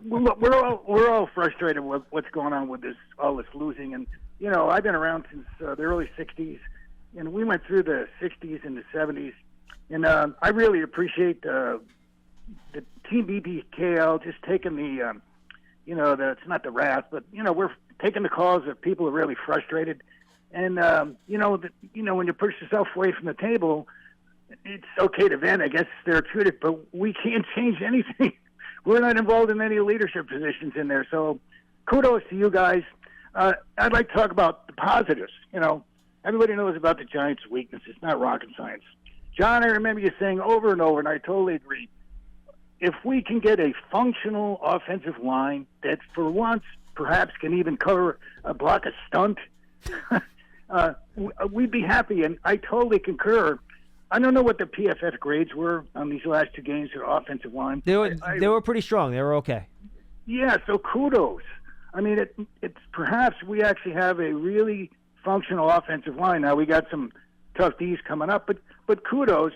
we're all frustrated with what's going on with all this losing. And, I've been around since the early 60s, and we went through the 60s and the 70s. And I really appreciate the Team BBKL just taking it's not the wrath, but, we're taking the calls that people are really frustrated. And, when you push yourself away from the table, it's okay to vent. I guess it's therapeutic, but we can't change anything. We're not involved in any leadership positions in there. So kudos to you guys. I'd like to talk about the positives. Everybody knows about the Giants' weaknesses. It's not rocket science. John, I remember you saying over and over, and I totally agree, if we can get a functional offensive line that for once perhaps can even cover a block a stunt, we'd be happy. And I totally concur. I don't know what the PFF grades were on these last two games for offensive line. They were pretty strong. They were okay. Yeah, so kudos. I mean, it's perhaps we actually have a really functional offensive line. Now we got some tough D's coming up, but kudos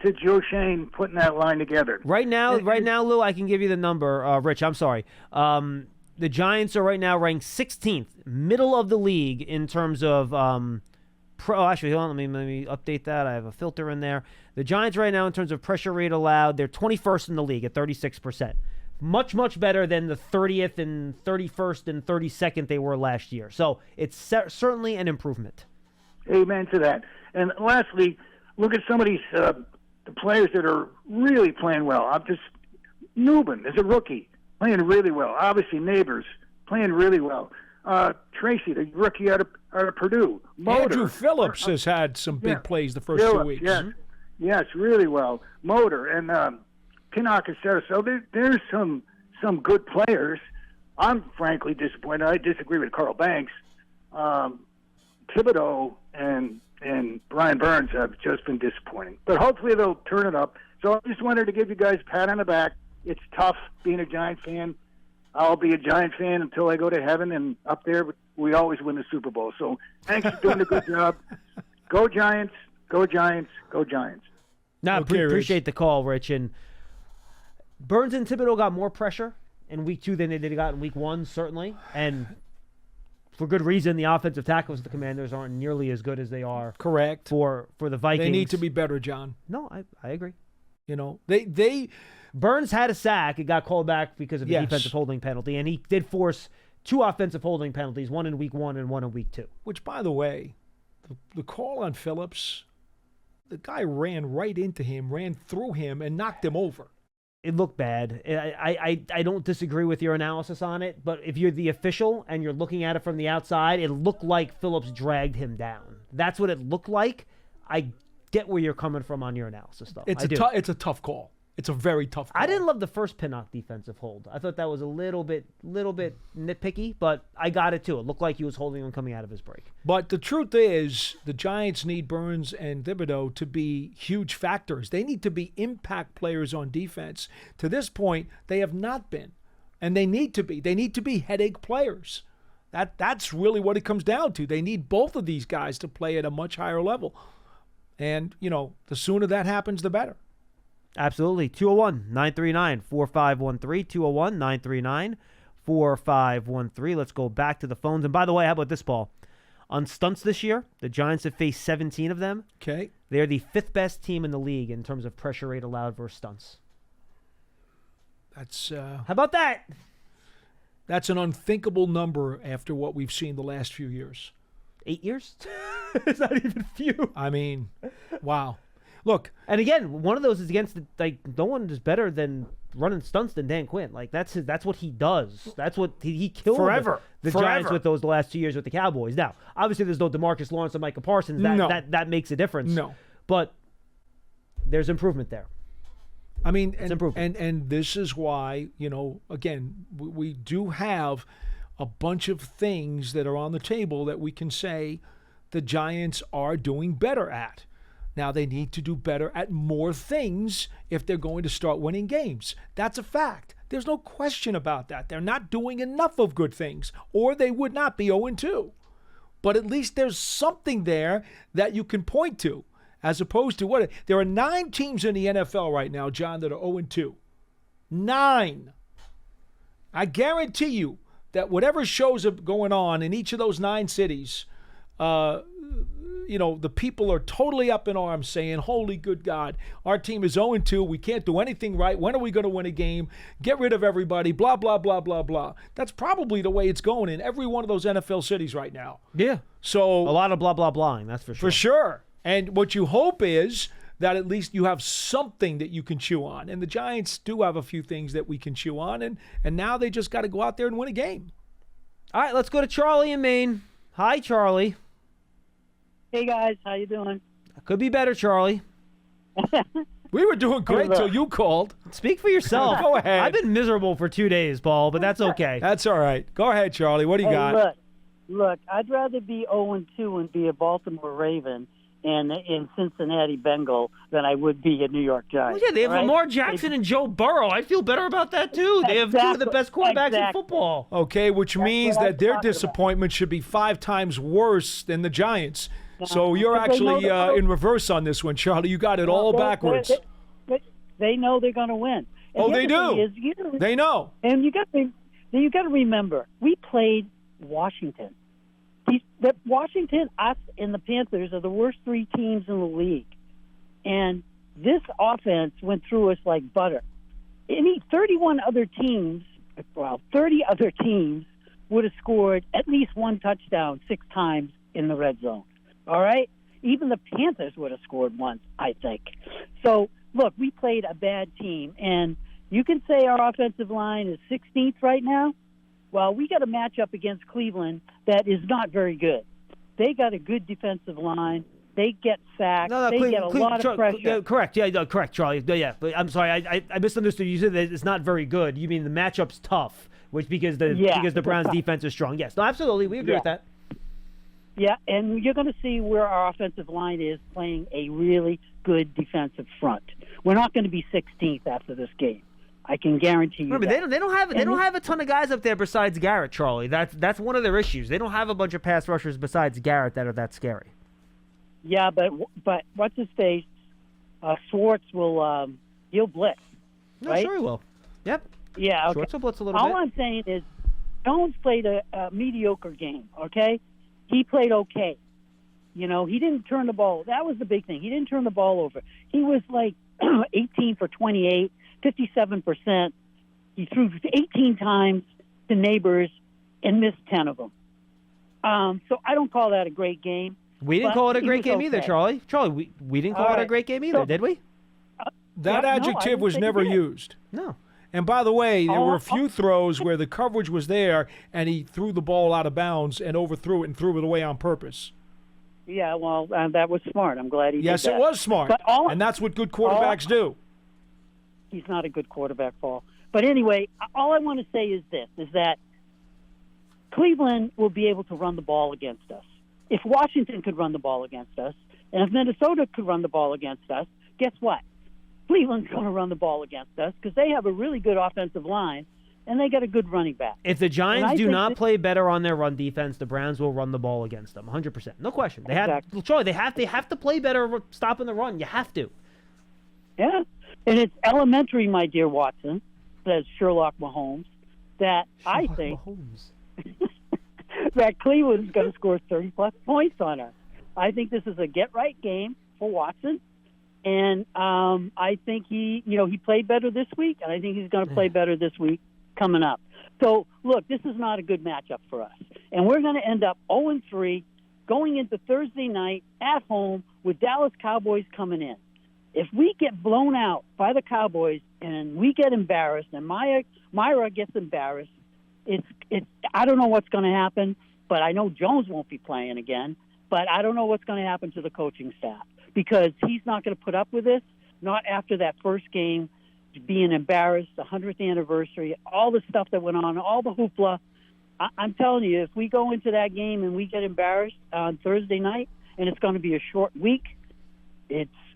to Joe Shane putting that line together. Right now, Lou, I can give you the number. Rich, I'm sorry. The Giants are right now ranked 16th, middle of the league in terms of actually, hold on, let me update that. I have a filter in there. The Giants right now in terms of pressure rate allowed, they're 21st in the league at 36%. Much, much better than the 30th and 31st and 32nd they were last year. So it's certainly an improvement. Amen to that. And lastly, look at some of these the players that are really playing well. Newman is a rookie, playing really well. Obviously, Neighbors playing really well. Tracy, the rookie out of Purdue. Motor. Andrew Phillips has had some big plays the first 2 weeks. Yes, really well. Motor and Pinnock, etc. So there's some good players. I'm frankly disappointed. I disagree with Carl Banks. Thibodeau and Brian Burns have just been disappointing. But hopefully they'll turn it up. So I just wanted to give you guys a pat on the back. It's tough being a Giant fan. I'll be a Giant fan until I go to heaven, and up there we always win the Super Bowl. So thanks for doing a good job. Go Giants, go Giants, go Giants. No, Okay, appreciate the call, Rich. And Burns and Thibodeau got more pressure in week 2 than they got in week 1, certainly. And for good reason, the offensive tackles of the Commanders aren't nearly as good as they are. Correct. For the Vikings. They need to be better, John. No, I agree. You know, they Burns had a sack. It got called back because of the Yes. defensive holding penalty, and he did force 2 offensive holding penalties, one in week 1 and one in week 2. which, by the way, the call on Phillips, the guy ran right into him, ran through him, and knocked him over. It looked bad. I don't disagree with your analysis on it, but if you're the official and you're looking at it from the outside, it looked like Phillips dragged him down. That's what it looked like. I get where you're coming from on your analysis, though. It's a tough call. It's a very tough call. I didn't love the first Pinnock defensive hold. I thought that was a little bit nitpicky, but I got it too. It looked like he was holding him coming out of his break. But the truth is, the Giants need Burns and Thibodeau to be huge factors. They need to be impact players on defense. To this point, they have not been, and they need to be. They need to be headache players. That's really what it comes down to. They need both of these guys to play at a much higher level. And, you know, the sooner that happens, the better. Absolutely. 201-939-4513. 201-939-4513. Let's go back to the phones. And by the way, how about this, Paul? On stunts this year, the Giants have faced 17 of them. Okay. They're the 5th best team in the league in terms of pressure rate allowed versus stunts. That's How about that? That's an unthinkable number after what we've seen the last few years. 8 years? It's not even few. I mean, wow. Look, And again, one of those is against no one is better than running stunts than Dan Quinn. Like that's what he does. That's what he killed Forever. the Forever. Giants with those the last 2 years with the Cowboys. Now, obviously, there's no DeMarcus Lawrence and Micah Parsons. That makes a difference. No. But there's improvement there. I mean, improvement. and this is why, you know, again, we do have a bunch of things that are on the table that we can say the Giants are doing better at. Now, they need to do better at more things if they're going to start winning games. That's a fact. There's no question about that. They're not doing enough of good things, or they would not be 0-2. But at least there's something there that you can point to, as opposed to what? There are 9 teams in the NFL right now, John, that are 0-2. 9. I guarantee you that whatever shows are going on in each of those 9 cities, you know, the people are totally up in arms saying, holy good God, our team is 0-2. We can't do anything right. When are we going to win a game? Get rid of everybody, blah, blah, blah, blah, blah. That's probably the way it's going in every one of those NFL cities right now. Yeah. So A lot of blah, blah, blahing, that's for sure. for sure. And what you hope is that at least you have something that you can chew on. And the Giants do have a few things that we can chew on. And now they just got to go out there and win a game. All right, let's go to Charlie in Maine. Hi, Charlie. Hey guys, how you doing? Could be better, Charlie. We were doing great till you called. Speak for yourself. Go ahead. I've been miserable for 2 days, Paul, but that's okay. That's all right. Go ahead, Charlie. What do you Hey, got? look, I'd rather be 0-2 and be a Baltimore Raven and in Cincinnati Bengal than I would be a New York Giant. Well, yeah, they have all right? Lamar Jackson and Joe Burrow. I feel better about that, too. They have 2 of the best quarterbacks in football. Okay, which means what I'm that their talking about. disappointment should be 5 times worse than the Giants. So you're But they know actually they're- in reverse on this one, Charlie. You got it all backwards. They know they're going to win. And Oh, the they other do. thing is, They know. and you got to remember, we played Washington. Washington, us, and the Panthers are the worst 3 teams in the league. And this offense went through us like butter. 30 other teams would have scored at least 1 touchdown 6 times in the red zone. All right? Even the Panthers would have scored once, I think. So, look, we played a bad team. And you can say our offensive line is 16th right now. Well, we got a matchup against Cleveland that is not very good. They got a good defensive line. They get sacked. They get a lot of pressure. Yeah, correct. Yeah, no, correct, Charlie. Yeah, but I'm sorry. I misunderstood. You said that it's not very good. You mean the matchup's tough, because the Browns' defense is strong. Yes, no, absolutely. We agree with that. Yeah, and you're going to see where our offensive line is playing a really good defensive front. We're not going to be 16th after this game. I can guarantee you. Remember, that. they don't have a ton of guys up there besides Garrett, Charlie. That's one of their issues. They don't have a bunch of pass rushers besides Garrett that are that scary. Yeah, but what's his face? Schwartz will he'll blitz. No, right? sure he will. Yep. Yeah. Okay. Schwartz will blitz a little All bit. I'm saying is, Jones played a mediocre game. Okay, he played okay. You know, he didn't turn the ball. That was the big thing. He didn't turn the ball over. He was like 18 for 28, 57%. He threw 18 times to Neighbors and missed 10 of them. So I don't call that a great game. We didn't call it a great game either, Charlie. Charlie, we didn't call it a great game either, did we? That adjective was never used. No. And by the way, there were a few throws where the coverage was there and he threw the ball out of bounds and overthrew it and threw it away on purpose. Yeah, well, that was smart. I'm glad he did that. Yes, it was smart. And that's what good quarterbacks do. He's not a good quarterback, Paul. But anyway, all I want to say is this, is that Cleveland will be able to run the ball against us. If Washington could run the ball against us, and if Minnesota could run the ball against us, guess what? Cleveland's going to run the ball against us because they have a really good offensive line, and they got a good running back. If the Giants do not play better on their run defense, the Browns will run the ball against them, 100%. No question. They have to play better stopping the run. You have to. Yeah, and it's elementary, my dear Watson, says Sherlock Mahomes, that I think that Cleveland's going to score 30-plus points on us. I think this is a get-right game for Watson. And I think he played better this week, and I think he's going to play better this week coming up. So, look, this is not a good matchup for us. And we're going to end up 0-3 going into Thursday night at home with Dallas Cowboys coming in. If we get blown out by the Cowboys and we get embarrassed and Myra gets embarrassed, I don't know what's going to happen, but I know Jones won't be playing again, but I don't know what's going to happen to the coaching staff. Because he's not going to put up with this, not after that first game, being embarrassed, the 100th anniversary, all the stuff that went on, all the hoopla. I'm telling you, if we go into that game and we get embarrassed on Thursday night, and it's going to be a short week,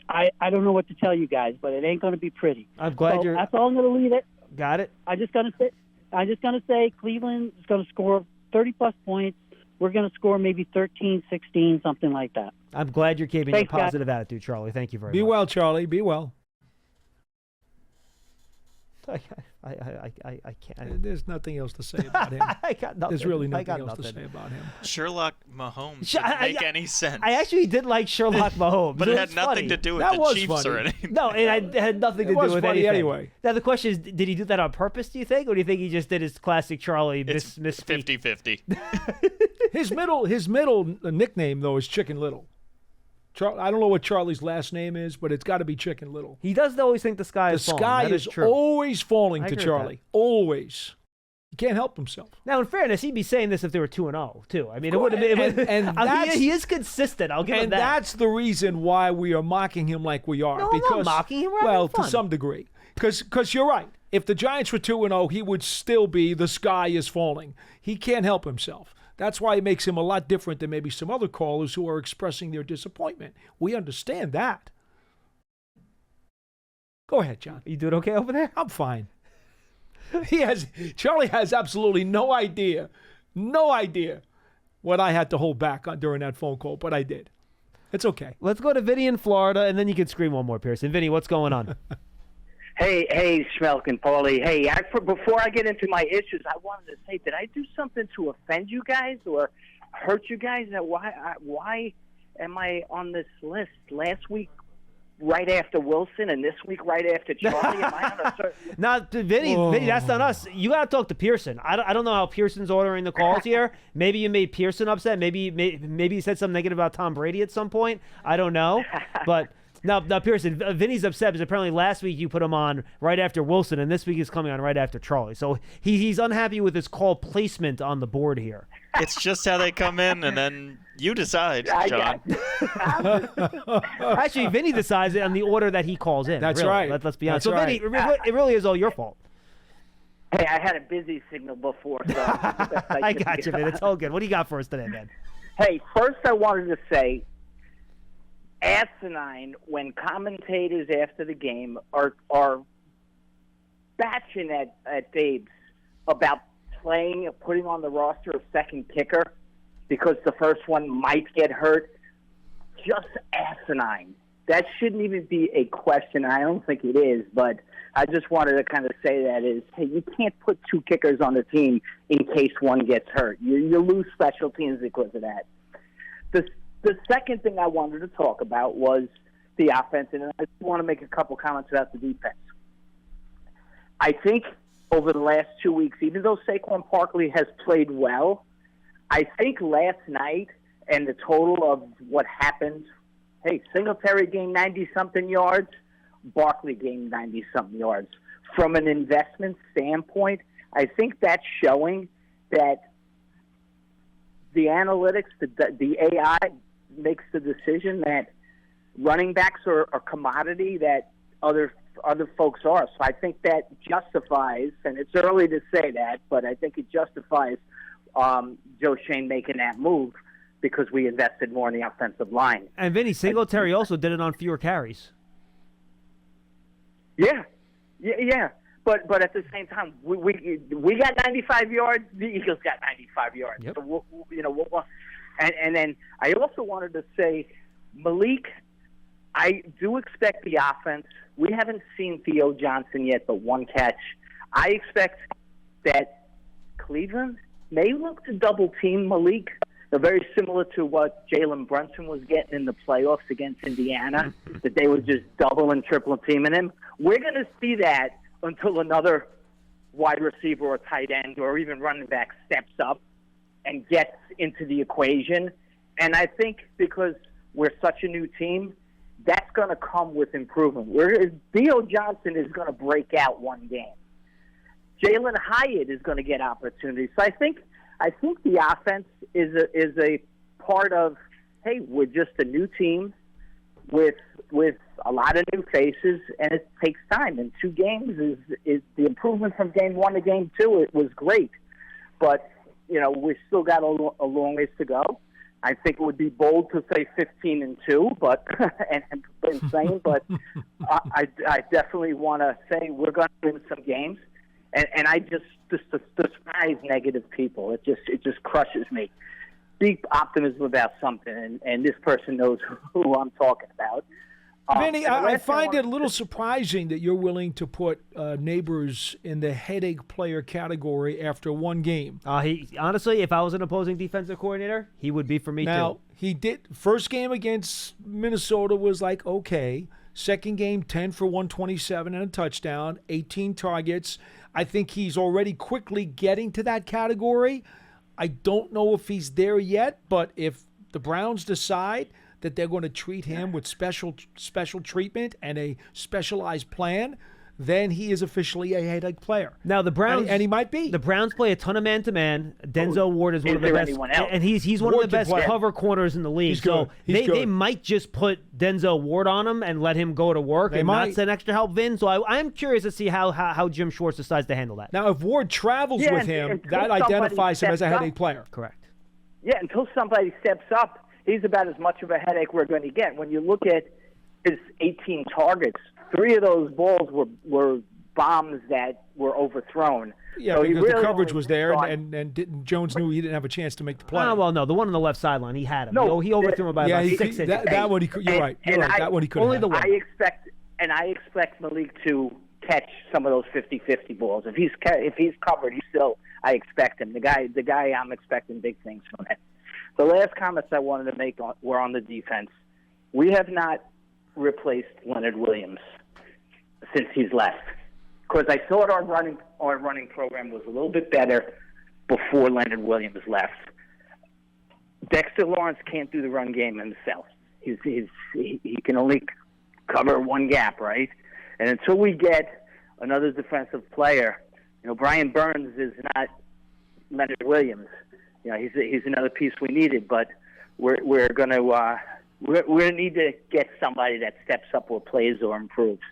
I don't know what to tell you guys, but it ain't going to be pretty. I'm glad you're. That's all I'm going to leave it. Got it. I'm just going to say Cleveland is going to score 30-plus points. We're going to score maybe 13, 16, something like that. I'm glad you're keeping a positive attitude, Charlie. Thank you very much. Be well, Charlie. Be well. I can't. There's nothing else to say about him. I got nothing. There's really nothing else to say about him. Sherlock Mahomes didn't make any sense. I actually did like Sherlock Mahomes. But it had nothing to do with the Chiefs or anything. No, it had nothing to do with anything. Anyway. Now, the question is, did he do that on purpose, do you think? Or do you think he just did his classic Charlie It's misspeak? 50-50. His middle nickname, though, is Chicken Little. I don't know what Charlie's last name is, but it's got to be Chicken Little. He does always think the sky is falling. The sky is always falling to agree Charlie. Always. He can't help himself. Now, in fairness, he'd be saying this if they were 2-0, too. I mean, it would have been. And he is consistent. I'll give him that. And that's the reason why we are mocking him like we are. No, because, I'm not mocking him. Well, to some degree. Because you're right. If the Giants were 2-0, he would still be the sky is falling. He can't help himself. That's why it makes him a lot different than maybe some other callers who are expressing their disappointment. We understand that. Go ahead, John. You doing okay over there? I'm fine. Charlie has absolutely no idea what I had to hold back on during that phone call, but I did. It's okay. Let's go to Vinny in Florida, and then you can scream one more, Pearson. Vinny, what's going on? Hey, Schmeelk and Paulie. Hey, before I get into my issues, I wanted to say, did I do something to offend you guys or hurt you guys? Why am I on this list? Last week, right after Wilson, and this week, right after Charlie? Am I on a certain... Now, Vinny, that's not us. You got to talk to Pearson. I don't know how Pearson's ordering the calls here. Maybe you made Pearson upset. Maybe you said something negative about Tom Brady at some point. I don't know, but... Now, Pearson, Vinny's upset because apparently last week you put him on right after Wilson, and this week he's coming on right after Charlie. So he's unhappy with his call placement on the board here. It's just how they come in, and then you decide, John. Actually, Vinny decides it on the order that he calls in. That's really. right. Let's be honest. That's so, Vinny, it really is all your fault. Hey, I had a busy signal before. So I got you, man. It's all good. What do you got for us today, man? Hey, first I wanted to say, asinine when commentators after the game are batching at Babes about putting on the roster a second kicker because the first one might get hurt. Just asinine. That shouldn't even be a question. I don't think it is, but I just wanted to kind of say that is, hey, you can't put two kickers on the team in case one gets hurt. You lose special teams because of that. The second thing I wanted to talk about was the offense, and I want to make a couple comments about the defense. I think over the last 2 weeks, even though Saquon Barkley has played well, I think last night and the total of what happened, hey, Singletary gained 90-something yards, Barkley gained 90-something yards. From an investment standpoint, I think that's showing that the analytics, the AI makes the decision that running backs are a commodity that other folks are. So I think that justifies, and it's early to say that, but I think it justifies Joe Shane making that move because we invested more in the offensive line. And Vinny, Singletary also did it on fewer carries. Yeah. But at the same time, we got 95 yards. The Eagles got 95 yards. Yep. So and then I also wanted to say, Malik, I do expect the offense. We haven't seen Theo Johnson yet, but one catch. I expect that Cleveland may look to double team Malik, very similar to what Jalen Brunson was getting in the playoffs against Indiana, that they would just double and triple teaming him. We're going to see that until another wide receiver or tight end or even running back steps up and gets into the equation. And I think because we're such a new team, that's going to come with improvement. Theo Johnson is going to break out one game. Jalen Hyatt is going to get opportunities. So I think the offense is a part of, hey, we're just a new team with a lot of new faces, and it takes time. And 2 games is the improvement from game 1 to game 2. It was great, but we still got a long ways to go. I think it would be bold to say 15-2, but and insane. But I definitely want to say we're going to win some games, and I just despise negative people. It just crushes me. Deep optimism about something, and this person knows who I'm talking about. Vinny, I find it a little surprising that you're willing to put Neighbors in the headache player category after one game. Honestly, if I was an opposing defensive coordinator, he would be for me too. Now, he did. First game against Minnesota was like, okay. Second game, 10 for 127 and a touchdown, 18 targets. I think he's already quickly getting to that category. I don't know if he's there yet, but if the Browns decide that they're going to treat him with special treatment and a specialized plan, then he is officially a headache player. Now the Browns, and he might be. The Browns play a ton of man-to-man. Denzel Ward is one of the best, and he's one of the best cover corners in the league. So they might just put Denzel Ward on him and let him go to work and not send extra help in. So I'm curious to see how Jim Schwartz decides to handle that. Now, if Ward travels with him, that identifies him as a headache player. Correct. Yeah, until somebody steps up, he's about as much of a headache we're going to get. When you look at his 18 targets, 3 of those balls were bombs that were overthrown. Yeah, so because the coverage was there, and Jones knew he didn't have a chance to make the play. Well, no, the one on the left sideline, he had him. No, he overthrew him by about 6 inches. That one, you're right. That one he couldn't. Only the one. I expect Malik to catch some of those 50-50 balls. If he's covered, I expect him. The guy, I'm expecting big things from him. The last comments I wanted to make were on the defense. We have not replaced Leonard Williams since he's left, because I thought our running program was a little bit better before Leonard Williams left. Dexter Lawrence can't do the run game himself. He can only cover one gap, right? And until we get another defensive player, Brian Burns is not Leonard Williams. He's another piece we needed, but we're gonna need to get somebody that steps up or plays or improves.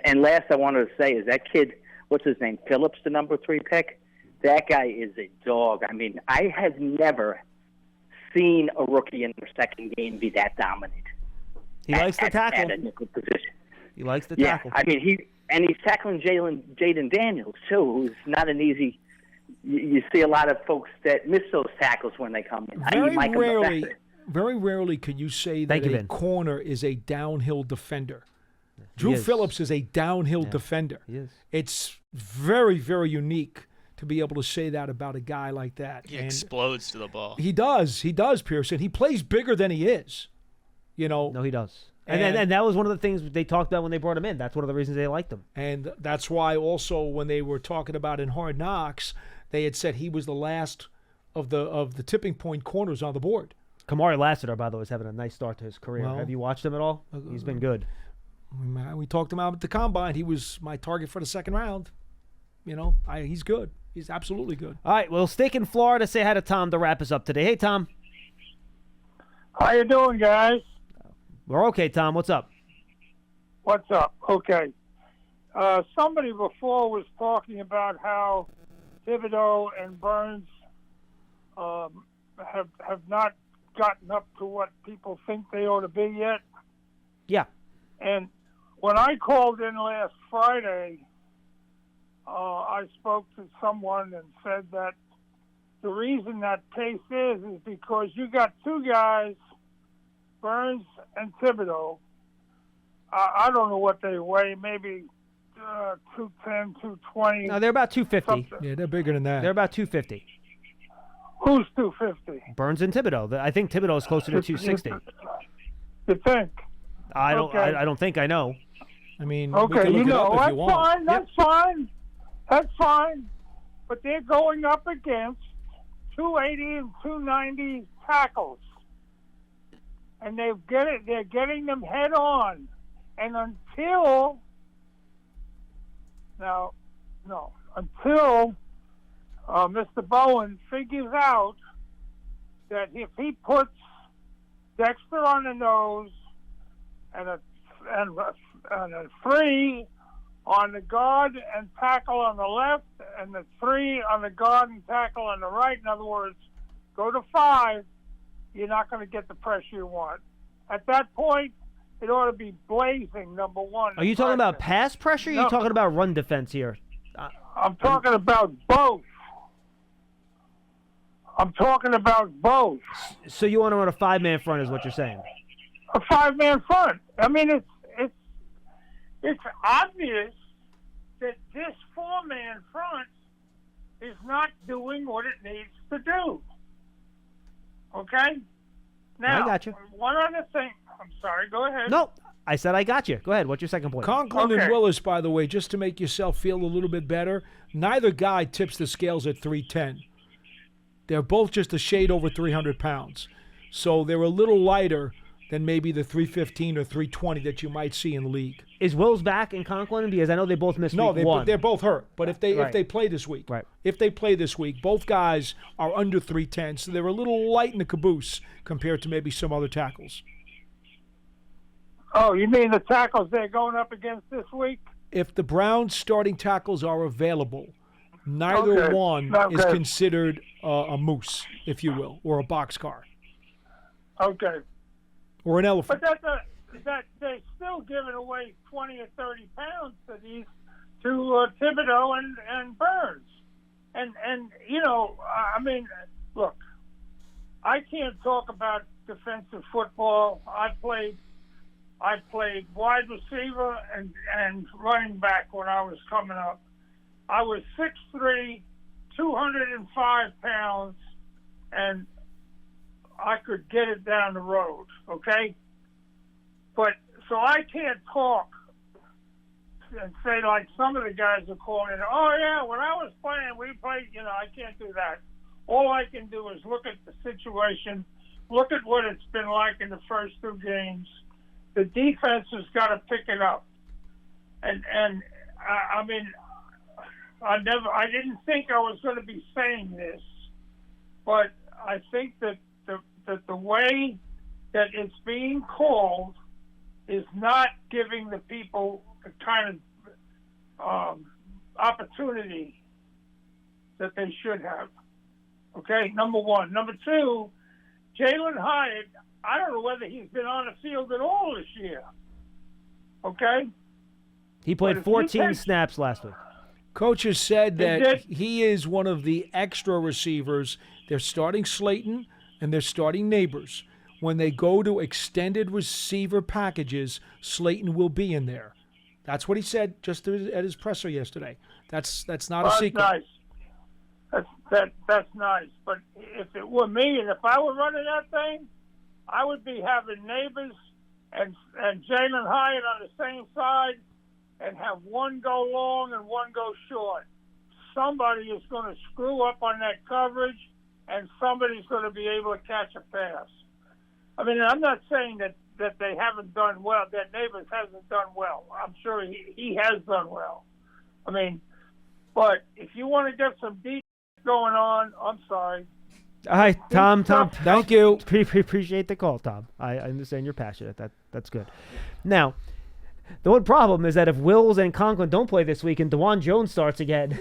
And last I wanted to say is that kid, what's his name, Phillips, the number 3 pick. That guy is a dog. I mean, I have never seen a rookie in their second game be that dominant. He likes to tackle. At a nickel position. He likes to tackle. I mean, he's tackling Jaden Daniels too, who's not an easy. You see a lot of folks that miss those tackles when they come in. Very rarely can you say that a corner is a downhill defender. Drew Phillips is a downhill defender. He is. It's very, very unique to be able to say that about a guy like that. He explodes to the ball. He does, Pearson. He plays bigger than he is. No, he does. And that was one of the things they talked about when they brought him in. That's one of the reasons they liked him. And that's why also when they were talking about in Hard Knocks, they had said he was the last of the tipping point corners on the board. Kamari Lassiter, by the way, is having a nice start to his career. Well, have you watched him at all? He's been good. We talked him out at the Combine. He was my target for the second round. He's good. He's absolutely good. All right, we'll stick in Florida. Say hi to Tom to wrap us up today. Hey, Tom. How you doing, guys? We're okay, Tom. What's up? What's up? Okay. Somebody before was talking about how Thibodeau and Burns have not gotten up to what people think they ought to be yet. Yeah. And when I called in last Friday, I spoke to someone and said that the reason that case is because you got two guys, Burns and Thibodeau. I don't know what they weigh, maybe 210, 220. No, they're about 250. Something. Yeah, they're bigger than that. They're about 250. Who's 250? Burns and Thibodeau. I think Thibodeau is closer to 260. You think? I don't. Okay. I don't think I know. I mean, Okay, we can look it up if that's you want. fine. That's fine. That's fine. But they're going up against 280 and 290 tackles, and they're getting them head on. And until Mr. Bowen figures out that if he puts Dexter on the nose and a 3 on the guard and tackle on the left, and the 3 on the guard and tackle on the right, in other words, go to 5, you're not going to get the pressure you want. At that point, it ought to be blazing, number one. Are you talking about pass pressure? Or are you talking about run defense here? I'm talking about both. I'm talking about both. So you want to run a 5-man front is what you're saying? A 5-man front. I mean, it's obvious that this 4-man front is not doing what it needs to do. Okay? Now, I got you. One other thing. I'm sorry. Go ahead. No, I said I got you. Go ahead. What's your second point? Conklin Okay. and Willis, by the way, just to make yourself feel a little bit better, neither guy tips the scales at 310. They're both just a shade over 300 pounds. So they're a little lighter than maybe the 315 or 320 that you might see in the league. Is Wills back in Conklin? Because I know they both missed week one. They're both hurt. But if they Right. play this week, Right. if they play this week, both guys are under 310, so they're a little light in the caboose compared to maybe some other tackles. Oh, you mean the tackles they're going up against this week? If the Browns starting tackles are available, neither Okay. one is Okay. considered a moose, if you will, or a boxcar, Okay. or an elephant. But that they're still giving away 20 or 30 pounds to these Thibodeau and Burns, and I mean, look, I can't talk about defensive football. I played wide receiver and running back when I was coming up. I was 6'3", 205 pounds, and I could get it down the road, okay? But, so I can't talk and say like some of the guys are calling, oh yeah, when I was playing, we played, I can't do that. All I can do is look at the situation, look at what it's been like in the first 2 games. The defense has got to pick it up. And I mean, I didn't think I was going to be saying this, but I think that the way that it's being called is not giving the people the kind of opportunity that they should have. Okay, number one. Number two, Jalen Hyatt, I don't know whether he's been on the field at all this year. Okay? He played But if 14 he takes- snaps last week. Coach has said He that did. he is one of the extra receivers. They're starting Slayton and they're starting Neighbors. When they go to extended receiver packages, Slayton will be in there. That's what he said just at his presser yesterday. That's not a That's secret. nice. That's nice. But if it were me and if I were running that thing, I would be having Neighbors and Jalen Hyatt on the same side and have one go long and one go short. Somebody is going to screw up on that coverage, and somebody's going to be able to catch a pass. I mean, I'm not saying that they haven't done well, that Neighbors hasn't done well. I'm sure he has done well. I mean, but if you want to get some deep going on, I'm sorry. All right, Tom. Thank you. Appreciate the call, Tom. I understand you're passionate. That's good. Now, the one problem is that if Wills and Conklin don't play this week and DeJuan Jones starts again,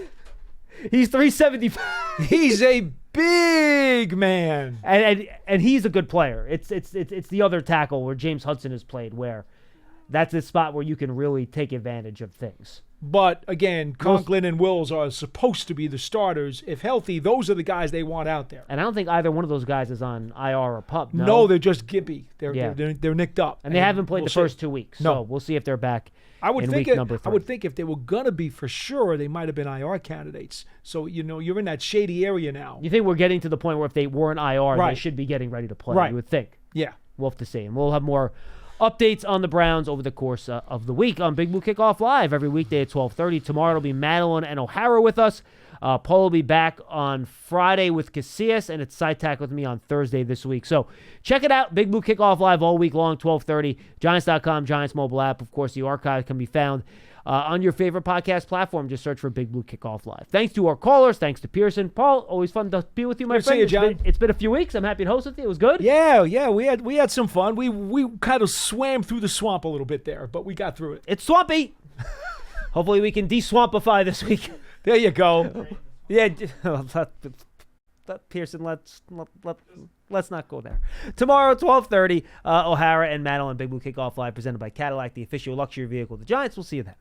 he's 375. He's a big man, and he's a good player. It's the other tackle where James Hudson has played, where that's the spot where you can really take advantage of things. But again, Conklin and Wills are supposed to be the starters. If healthy, those are the guys they want out there. And I don't think either one of those guys is on IR or PUP. No, they're just gimpy. They're nicked up, and they haven't played the first 2 weeks. So we'll see if they're back. Week number 3. I would think if they were gonna be for sure, they might have been IR candidates. So you're in that shady area now. You think we're getting to the point where if they weren't IR, they should be getting ready to play? Right. You would think. Yeah. We'll have to see, and we'll have more updates on the Browns over the course of the week on Big Blue Kickoff Live every weekday at 12:30. Tomorrow it'll be Madeline and O'Hara with us. Paul will be back on Friday with Casillas, and it's Side Tack with me on Thursday this week. So check it out. Big Blue Kickoff Live all week long, 12:30. Giants.com, Giants mobile app. Of course, the archive can be found on your favorite podcast platform. Just search for Big Blue Kickoff Live. Thanks to our callers. Thanks to Pearson. Paul, always fun to be with you, my Good to friend. see you, John. It's been a few weeks. I'm happy to host with you. It was good. Yeah. We had some fun. We kind of swam through the swamp a little bit there, but we got through it. It's swampy. Hopefully we can de-swampify this week. There you go. Yeah, Pearson, let's not go there. Tomorrow, 12:30, O'Hara and Madeline, Big Blue Kickoff Live, presented by Cadillac, the official luxury vehicle of the Giants. We'll see you then.